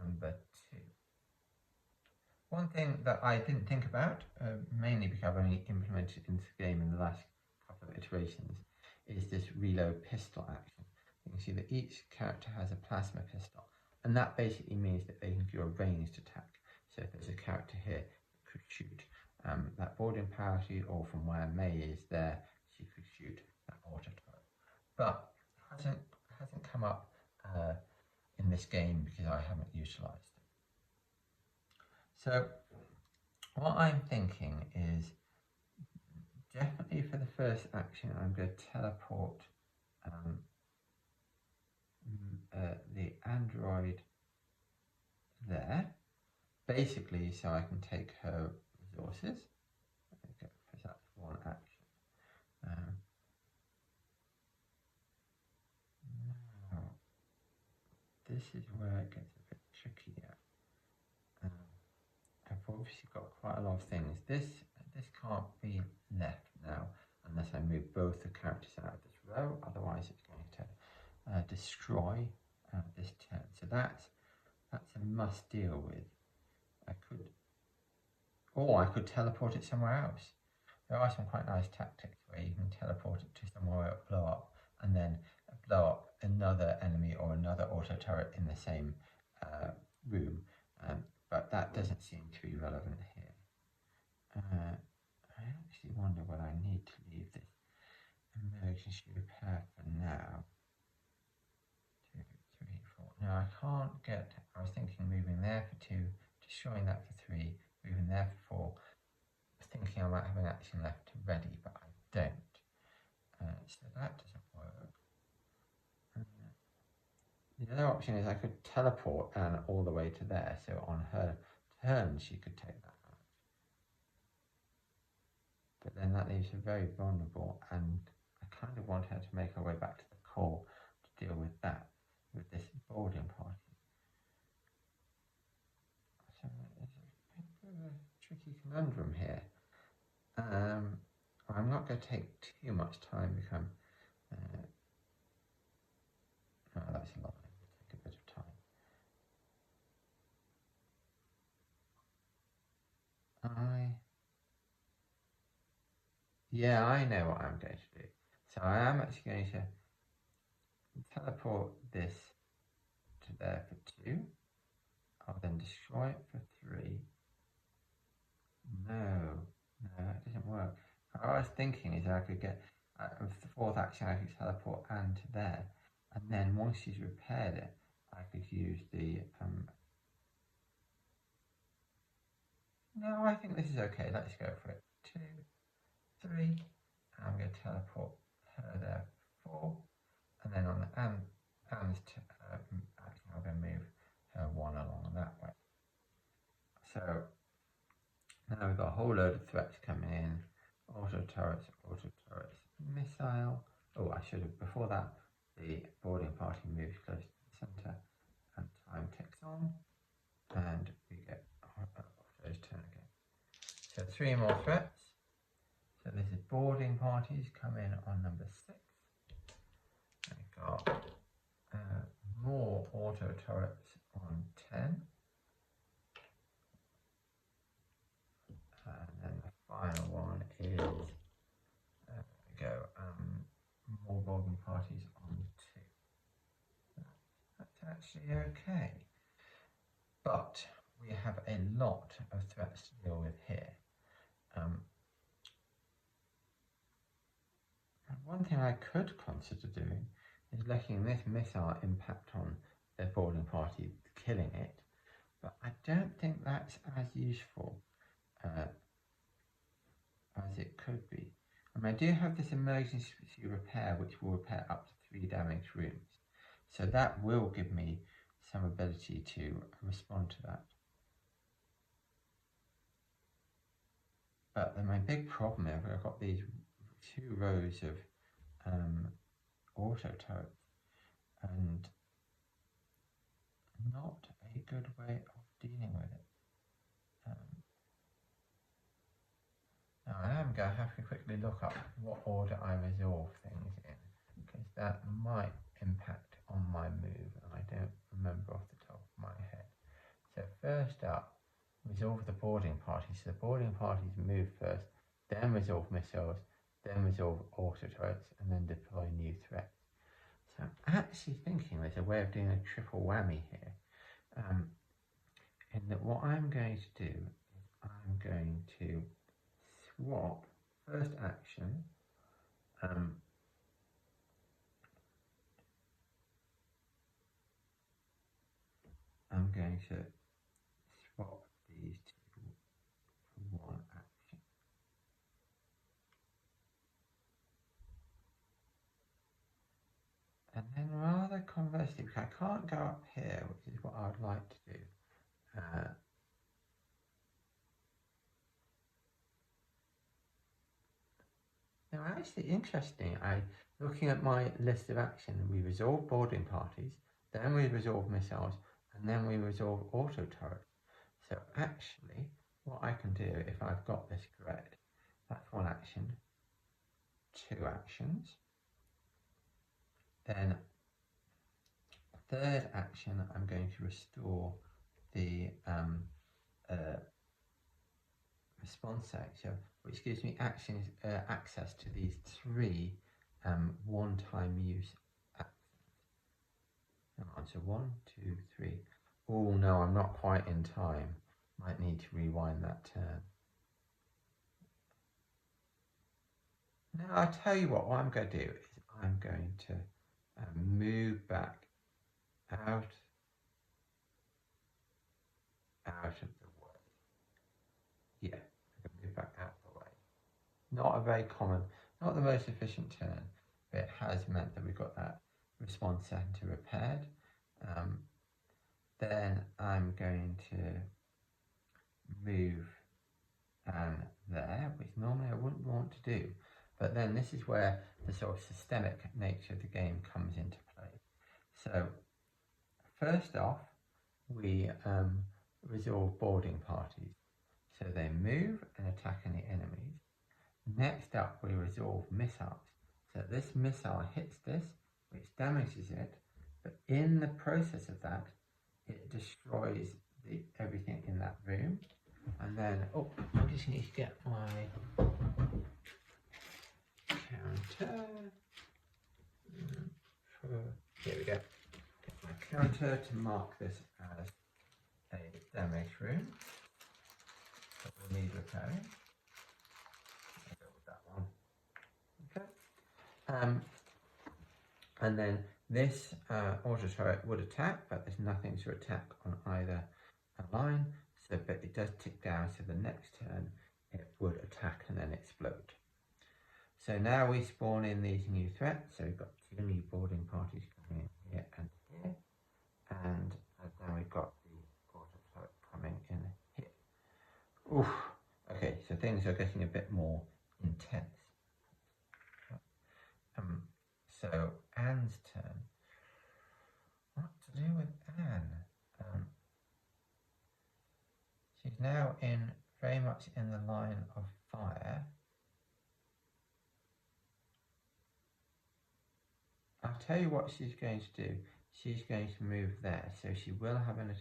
number 2. One thing that I didn't think about, mainly because I've only implemented it into the game in the last couple of iterations, is this reload pistol action. You can see that each character has a plasma pistol, and that basically means that they can do a ranged attack. So if there's a character here that could shoot that boarding party, or from where May is there, she could shoot that auto turret. But hasn't come up in this game because I haven't utilised it. So what I'm thinking is, definitely for the first action, I'm going to teleport the android there, basically so I can take her resources. Okay, because that's one action. Now, this is where it gets a bit trickier. I've obviously got quite a lot of things. This can't be left now unless I move both the characters out of this row, otherwise it's going to destroy this turn. So that's a must deal with. I could teleport it somewhere else. There are some quite nice tactics where you can teleport it to somewhere where it will blow up, and then blow up another enemy or another auto turret in the same room, but that doesn't seem to be relevant here. I actually wonder whether I need to leave this emergency repair for now. 2, 3, 4. Now I can't get, I was thinking moving there for 2, destroying that for 3, moving there for 4, thinking I might have an action left ready, but I don't. So that doesn't work. The other option is I could teleport Anne all the way to there, so on her turn she could take that out. But then that leaves her very vulnerable, and I kind of want her to make her way back to the core to deal with that, with this boarding party. So there's a bit of a tricky conundrum here. I'm not going to take too much time because oh, that's a lot. Take a bit of time. Yeah, I know what I'm going to do. So I am actually going to teleport this to there for 2. I'll then destroy it for 3. No, that doesn't work. What I was thinking is I could get, with the 4th action, I could teleport Anne to there, and then once she's repaired it, I could use the, no, I think this is okay, let's go for it. 2, 3, I'm going to teleport her there for 4, and then on the Anne's action, I'm going to move her 1 along that way. So now we've got a whole load of threats coming in. Auto turrets, missile. Oh, I should have, before that, the boarding party moves close to the centre, and time ticks on, and we get Auto's turn again. So 3 more threats. So this is boarding parties come in on number 6. We've got more auto turrets on 10. And then the final one is, there we go, more boarding parties on 2. That's actually okay. But we have a lot of threats to deal with here. one thing I could consider doing is letting this missile impact on the boarding party, killing it, but I don't think that's as useful as it could be. I do have this emergency repair which will repair up to 3 damaged rooms, so that will give me some ability to respond to that. But then my big problem is I've got these 2 rows of auto turrets, and not a good way of dealing with it. Now I am going to have to quickly look up what order I resolve things in, because that might impact on my move, and I don't remember off the top of my head. So first up, resolve the boarding party. So the boarding parties move first, then resolve missiles, then resolve auto turrets, and then deploy new threats. So I'm actually thinking there's a way of doing a triple whammy here. In that what I'm going to do is I'm going to swap first action I'm going to swap these two for one action. And then rather conversely, because I can't go up here, which is what I would like to do. Now actually interesting, looking at my list of action, we resolve boarding parties, then we resolve missiles, and then we resolve auto turrets. So actually, what I can do, if I've got this correct, that's one action, 2 actions. Then third action, I'm going to restore the response sector, which gives me access to these 3 one-time use actions. Hang on, so 1, 2, 3. Oh no, I'm not quite in time. Might need to rewind that turn. Now I'll tell you what I'm going to do is I'm going to move back out of the way. Yeah, I'm going to move back out of the way. Not a very common, not the most efficient turn, but it has meant that we've got that response center repaired. Then I'm going to move there, which normally I wouldn't want to do. But then this is where the sort of systemic nature of the game comes into play. So first off, we resolve boarding parties. So they move and attack any enemies. Next up, we resolve missiles. So this missile hits this, which damages it, but in the process of that, it destroys everything in that room. And then, I just need to get my counter. Here we go. Get my counter to mark this as a damaged room that will need repairing. I'll go with that one. Okay. And then this auto turret would attack, but there's nothing to attack on either line. So, but it does tick down, so the next turn it would attack and then explode. So now we spawn in these new threats. So we've got 2 new boarding parties coming in here and here. And then we've got the auto turret coming in here. Oof. Okay, so things are getting a bit more intense. So Anne's turn. What to do with Anne? She's now very much in the line of fire. I'll tell you what she's going to do. She's going to move there, so she will have an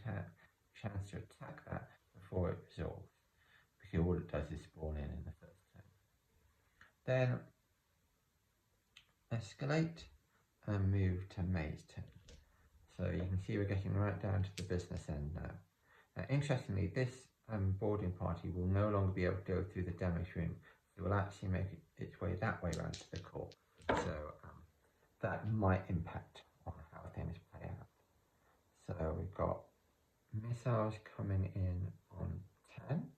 chance to attack that before it resolves, because all it does is spawn in the first turn. Then escalate and move to May's turn. So you can see we're getting right down to the business end now. Now interestingly, this boarding party will no longer be able to go through the damage room. It will actually make its way that way around to the core. So that might impact on how things play out. So we've got missiles coming in on 10.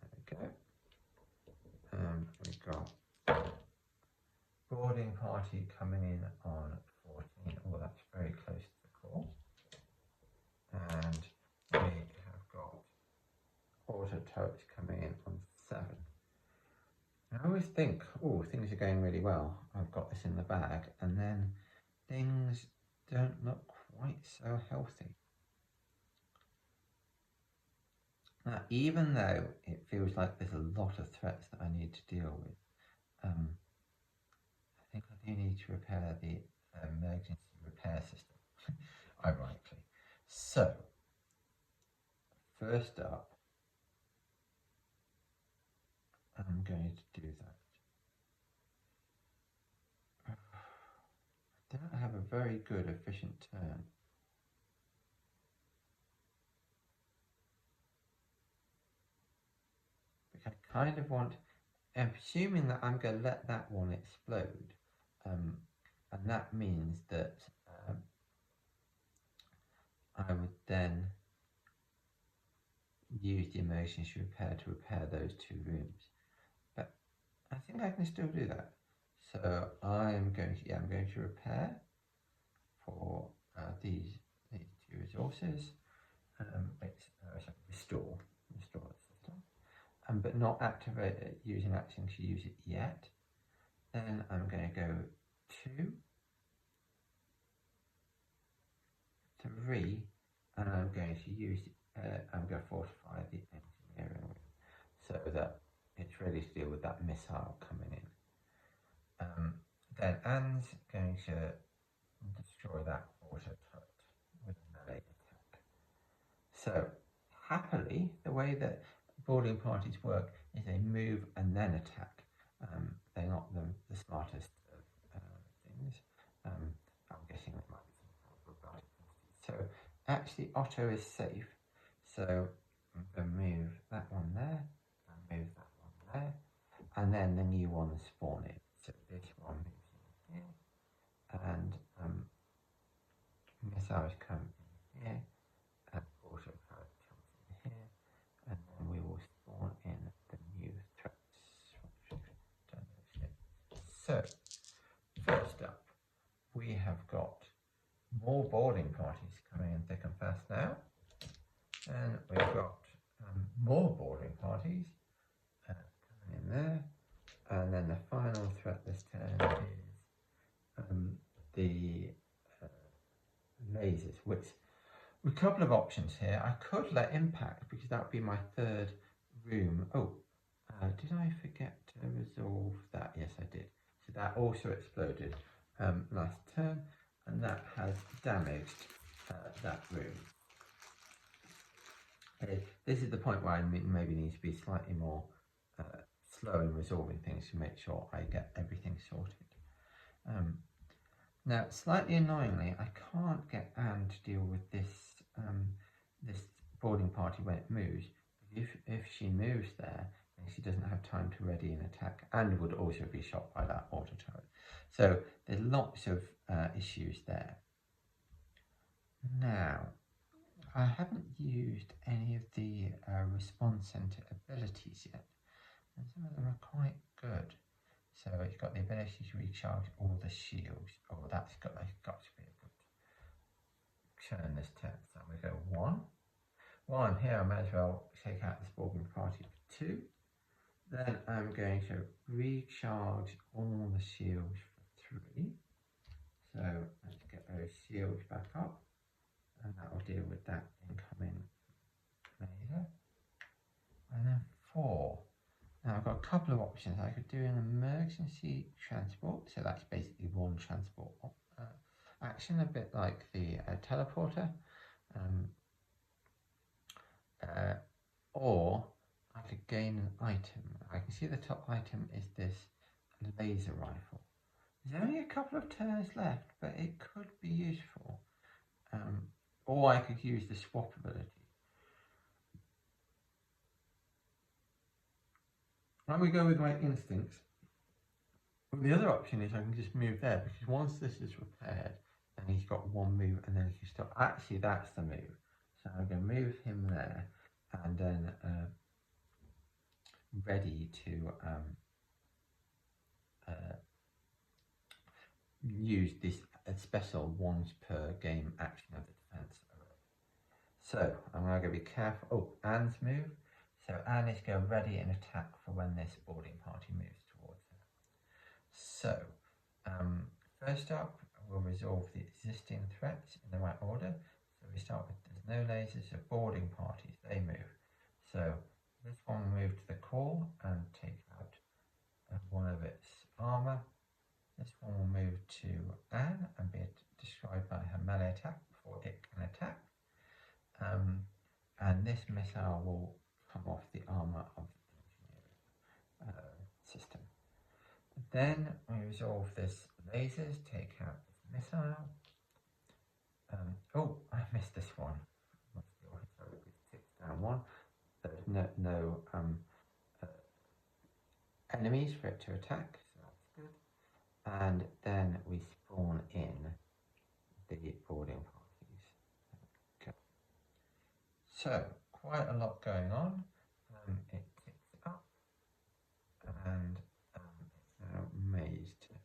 There we go. We've got boarding party coming in on 14. Oh, that's very close to the core. And we have got auto turrets coming in on 7. I always think, oh, things are going really well. I've got this in the bag, and then things don't look quite so healthy. Now, even though it feels like there's a lot of threats that I need to deal with, I think I do need to repair the emergency repair system, ironically. So, first up, I'm going to do that. I don't have a very good efficient turn. But I kind of want, assuming that I'm going to let that one explode, and that means that I would then use the emergency repair to repair those 2 rooms. But I think I can still do that. So I'm going to repair for these 2 resources. Restore the system, but not activate it using action to use it yet. Then I'm going to go 2, 3, and I'm going to use. I'm going to fortify the engineering room so that it's ready to deal with that missile coming in. Then Anne's going to destroy that auto turret with a melee attack. So, happily, the way that boarding parties work is they move and then attack. They're not the smartest of things. I'm guessing there might be some robotic entities. So, actually, Otto is safe. So, I'm going to move that one there, and move that one there, and then the new ones spawn in. So, this one moves in here, and missiles come in here, and auto turret comes in here, and then we will spawn in the new threats. So, first up, we have got more boarding parties coming in thick and fast now, and we've got more boarding parties coming in there, and then the final threat this turn is the lasers, which with a couple of options here. I could let impact because that would be my 3rd room. Oh, did I forget to resolve that? Yes, I did. So that also exploded last turn, and that has damaged that room. This is the point where I maybe need to be slightly more slow in resolving things to make sure I get everything sorted. Now, slightly annoyingly, I can't get Anne to deal with this this boarding party when it moves. If she moves there, then she doesn't have time to ready an attack, and would also be shot by that auto turret. So there's lots of issues there. Now, I haven't used any of the response center abilities yet, and some of them are quite good. So it's got the ability to recharge all the shields. Oh, that's got to be a good turn this turn. So I'm going to go 1. While I'm here, I might as well take out this boarding party for 2. Then I'm going to recharge all the shields for 3. So let's get those shields back up, and that will deal with that incoming laser. And then 4. Now I've got a couple of options. I could do an emergency transport, so that's basically 1 transport action, a bit like the teleporter, or I could gain an item. I can see the top item is this laser rifle. There's only a couple of turns left, but it could be useful. Or I could use the swap ability. I'm going to go with my instincts Well, the other option is I can just move there, because once this is repaired, then he's got one move and then he can stop. Actually, that's the move. So I'm going to move him there and then ready to use this special once per game action of the defense array. So I'm going to be careful. Oh, Anne's move. So Anne is going ready and attack for when this boarding party moves towards her. So first up, we'll resolve the existing threats in the right order. So we start with there's no lasers, so boarding parties, they move. So this one will move to the core and take out one of its armor. This one will move to Anne and be destroyed by her melee attack before it can attack. And this missile will come off the armor of the engineering system. Then we resolve this lasers, take out this missile. Oh, I missed this one. Sorry, we ticked down one. There's no enemies for it to attack, so that's good. And then we spawn in the boarding parties. Okay. So quite a lot going on. It ticks up, and it's now May's turn.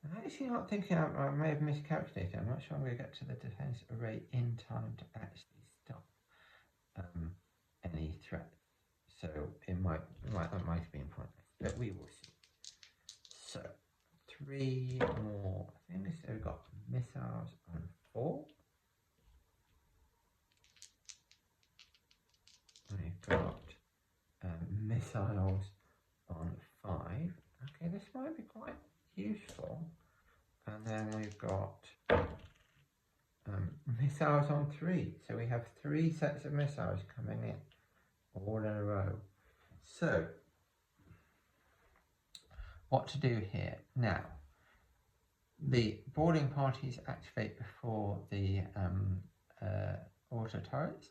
I'm actually not thinking, I may have miscalculated. I'm not sure I'm going to get to the defense array in time to actually stop any threat. So that might have been pointless, but we will see. So 3 more things. So we've got missiles on 4. We've got missiles on 5. Okay, this might be quite useful. And then we've got missiles on 3. So we have 3 sets of missiles coming in, all in a row. So, what to do here? Now, the boarding parties activate before the auto turrets.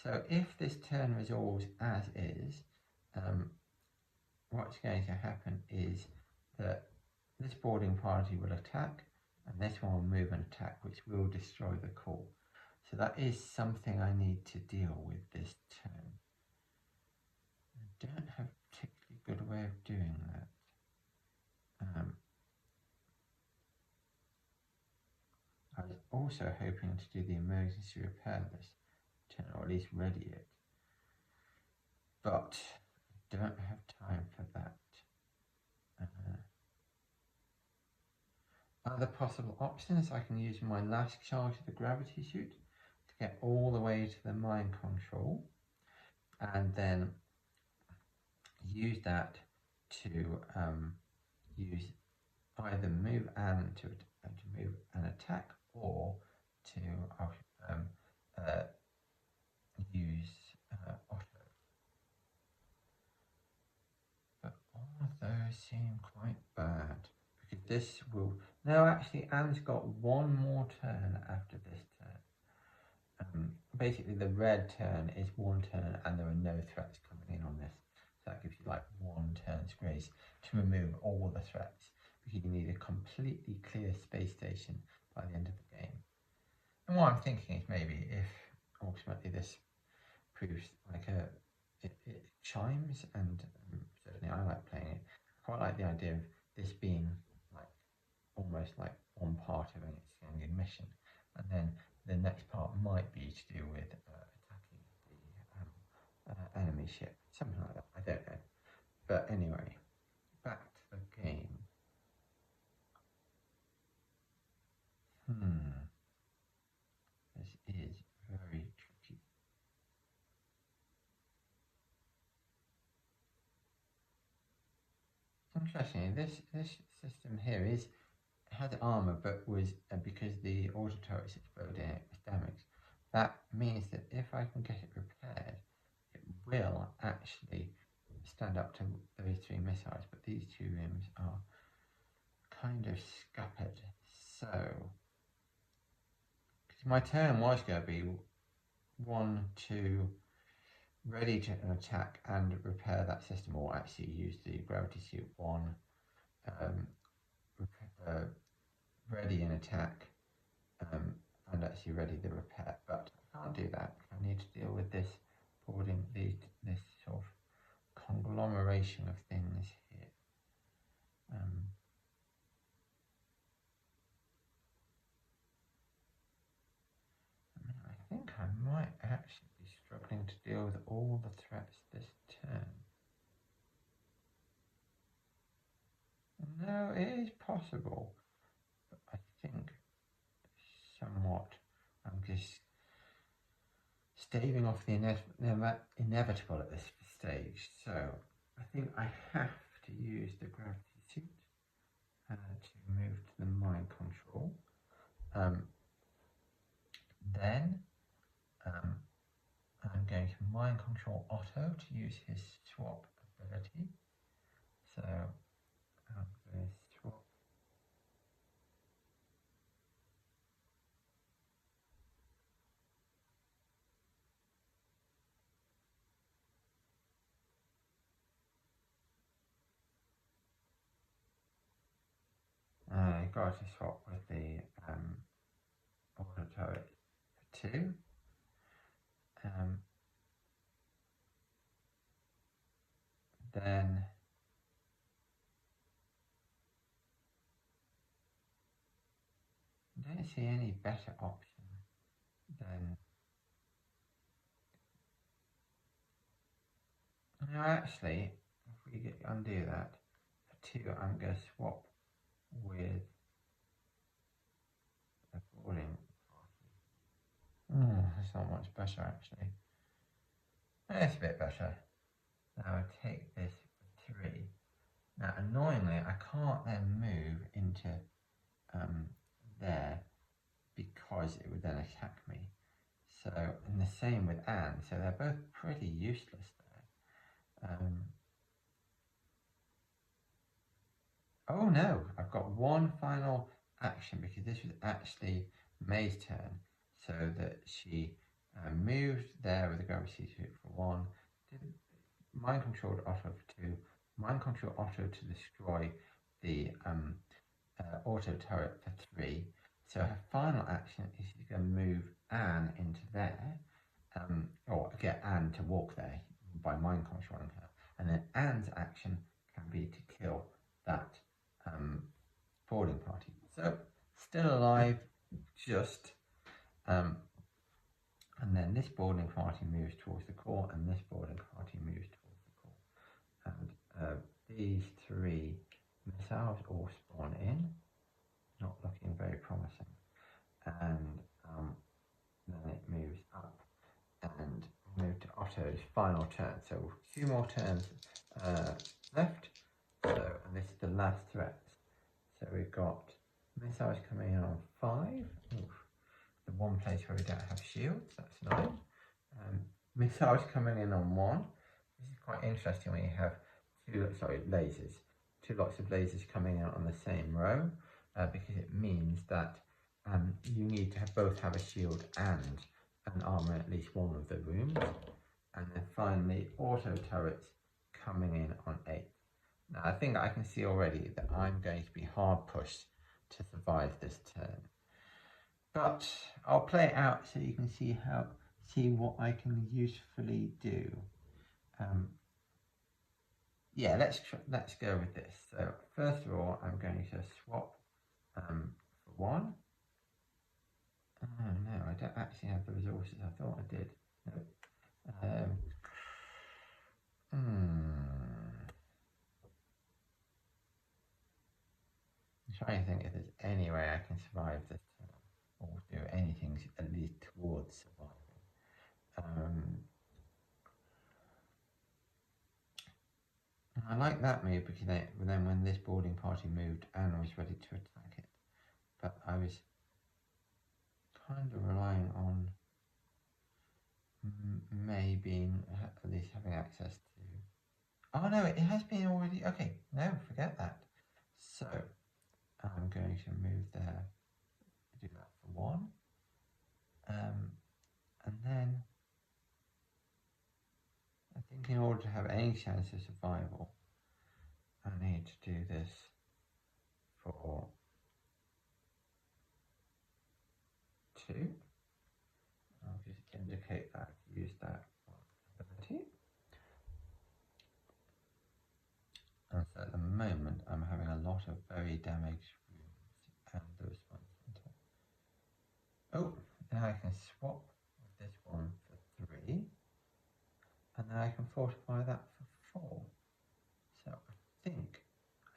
So if this turn resolves as is, what's going to happen is that this boarding party will attack, and this one will move and attack, which will destroy the core. So that is something I need to deal with this turn. I don't have a particularly good way of doing that. I was also hoping to do the emergency repair this turn, or at least ready it. But I don't have time for that. Other possible options, I can use my last charge of the gravity suit to get all the way to the mind control, and then use that to use either move Anne to move an attack, or to use Otto. But all of those seem quite bad, because this will... No, actually, Anne's got one more turn after this turn. Basically, the red turn is one turn, and there are no threats coming in on this. So that gives you like 1 turn's grace to remove all the threats, because you need a completely clear space station by the end of the game. And what I'm thinking is maybe if ultimately this proves like it chimes, and certainly I like playing it. I quite like the idea of this being like almost like one part of an extended mission, and then the next part might be to do with attacking the enemy ship, something like that. I don't know, but anyway, back to the game. This is very tricky. Interesting. This system here has armor, but was because the auto turret exploded and it was damaged. That means that if I can get it repaired, it will actually stand up to those 3 missiles. But these 2 rims are kind of scuppered. So, because my turn was going to be 1, 2, ready to attack and repair that system, or actually use the gravity suit 1, ready an attack and actually ready the repair, but I can't do that. I need to deal with this boarding, this sort of conglomeration of things here. I think I might actually be struggling to deal with all the threats this turn. No, it is possible, but I think somewhat I'm just staving off the inevitable at this stage. So I think I have to use the gravity suit to move to the mind control. Then I'm going to mind control Otto to use his swap ability. So I'm going to swap. I got to swap with the auto turret for 2. Then I don't see any better option than. No, actually, if we undo that, for 2, I'm going to swap with the boarding party. That's not much better, actually. It's a bit better. Now I take this for 3. Now, annoyingly, I can't then move into there because it would then attack me. So, and the same with Anne. So they're both pretty useless there. Oh no, I've got one final action because this was actually May's turn. So that she moved there with the gravity suit for 1, mind controlled Otto for 2, mind control Otto to destroy the auto turret for 3. So her final action is she's going to move Anne into there, or get Anne to walk there by mind controlling her. And then Anne's action can be to kill that boarding party. So still alive, just. And then this boarding party moves towards the core, and this boarding party moves towards the core. And these 3 missiles all spawn in. Not looking very promising. And then it moves up and move to Otto's final turn. So 2 more turns left. So, and this is the last threat. So we've got missiles coming in on 5. Oof. The one place where we don't have shields, that's 9. Missiles coming in on 1. This is quite interesting when you have lasers. 2 lots of lasers coming in on the same row, because it means that you need to both have a shield and an armor in at least one of the rooms. And then finally, auto turrets coming in on 8. Now I think I can see already that I'm going to be hard pushed to survive this turn. But I'll play it out so you can see what I can usefully do. Yeah, let's go with this. So first of all, I'm going to swap for 1. Oh no, I don't actually have the resources. I thought I did. No. I'm trying to think if there's any way I can survive this turn, or do anything at least towards surviving. I like that move because then when this boarding party moved, Anne was ready to attack it. But I was kind of relying on May being at least having access to. Oh no, it has been already. Okay, no, forget that. So I'm going to move there. Do that for 1, and then I think in order to have any chance of survival, I need to do this for 2. I'll just indicate that, use that ability. And so at the moment I'm having a lot of very damaged rooms and the response center. Oh, now I can swap with this one for 3, and then I can fortify that for 4. So I think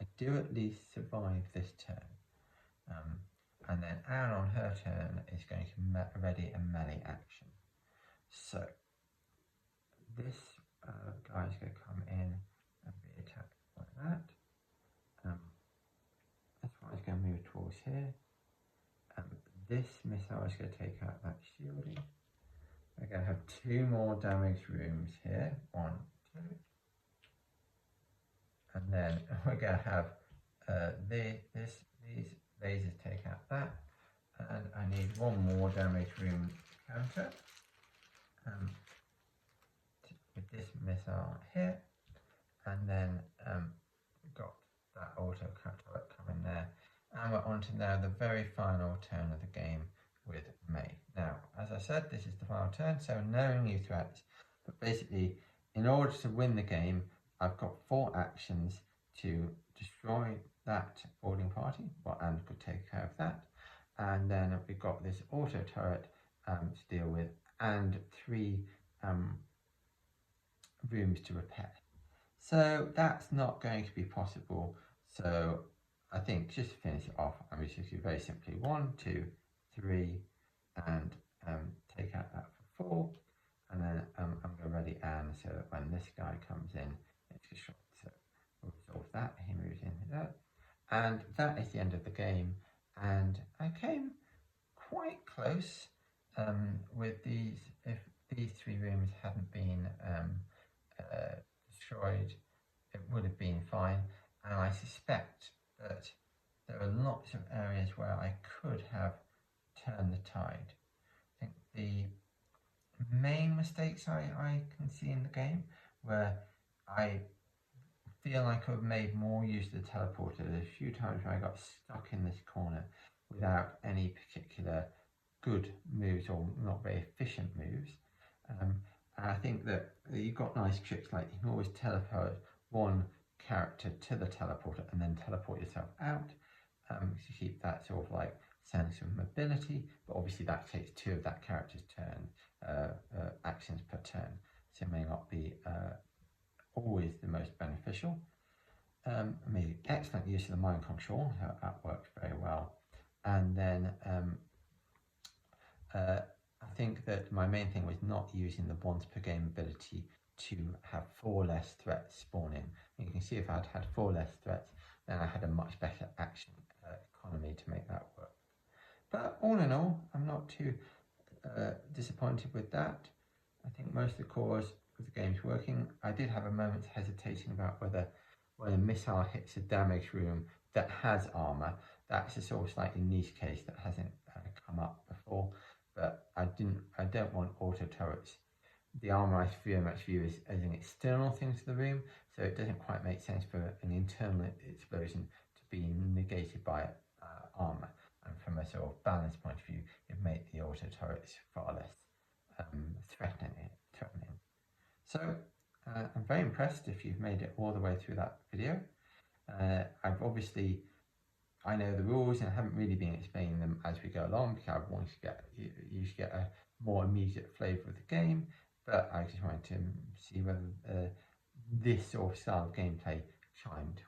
I do at least survive this turn. And then Anne on her turn is going to ready a melee action. So this guy is going to come in and be attacked like that. This one is going to move towards here. This missile is going to take out that shielding. We're going to have 2 more damaged rooms here. 1, 2. And then we're going to have these lasers take out that. And I need 1 more damaged room counter. With this missile here. And then we've got that auto turret coming there. And we're on to now the very final turn of the game with May. Now, as I said, this is the final turn, so no new threats. But basically, in order to win the game, I've got 4 actions to destroy that boarding party. Well, Anne could take care of that. And then we've got this auto turret to deal with, and 3 rooms to repair. So that's not going to be possible. So I think just to finish it off, I'm just going to do very simply 1, 2, 3, and take out that for 4. And then I'm going to ready Anne so that when this guy comes in, it's a shot. So we'll resolve that. He moves in there. And that is the end of the game. And I came quite close with these. If these 3 rooms hadn't been destroyed, it would have been fine. And I suspect that there are lots of areas where I could have turned the tide. I think the main mistakes I can see in the game where I feel like I've made more use of the teleporter. There's a few times where I got stuck in this corner without any particular good moves or not very efficient moves. And I think that you've got nice tricks like you can always teleport one character to the teleporter and then teleport yourself out to keep that sort of like sense of mobility, but obviously that takes 2 of that character's turn actions per turn, so it may not be always the most beneficial. Made excellent use of the mind control, that works very well. And then I think that my main thing was not using the once per game ability to have 4 less threats spawn in. And you can see if I'd had 4 less threats, then I had a much better action economy to make that work. But all in all, I'm not too disappointed with that. I think most of the cores of the game's working. I did have a moment's hesitation about whether when a missile hits a damaged room that has armor, that's a sort of slightly niche case that hasn't come up before. But I don't want auto turrets. The armor I very much view as an external thing to the room, so it doesn't quite make sense for an internal explosion to be negated by armor. And from a sort of balance point of view, it made the auto turrets far less threatening. So I'm very impressed if you've made it all the way through that video. I know the rules and I haven't really been explaining them as we go along because I want you to get a more immediate flavour of the game, but I just wanted to see whether this sort of style of gameplay chimed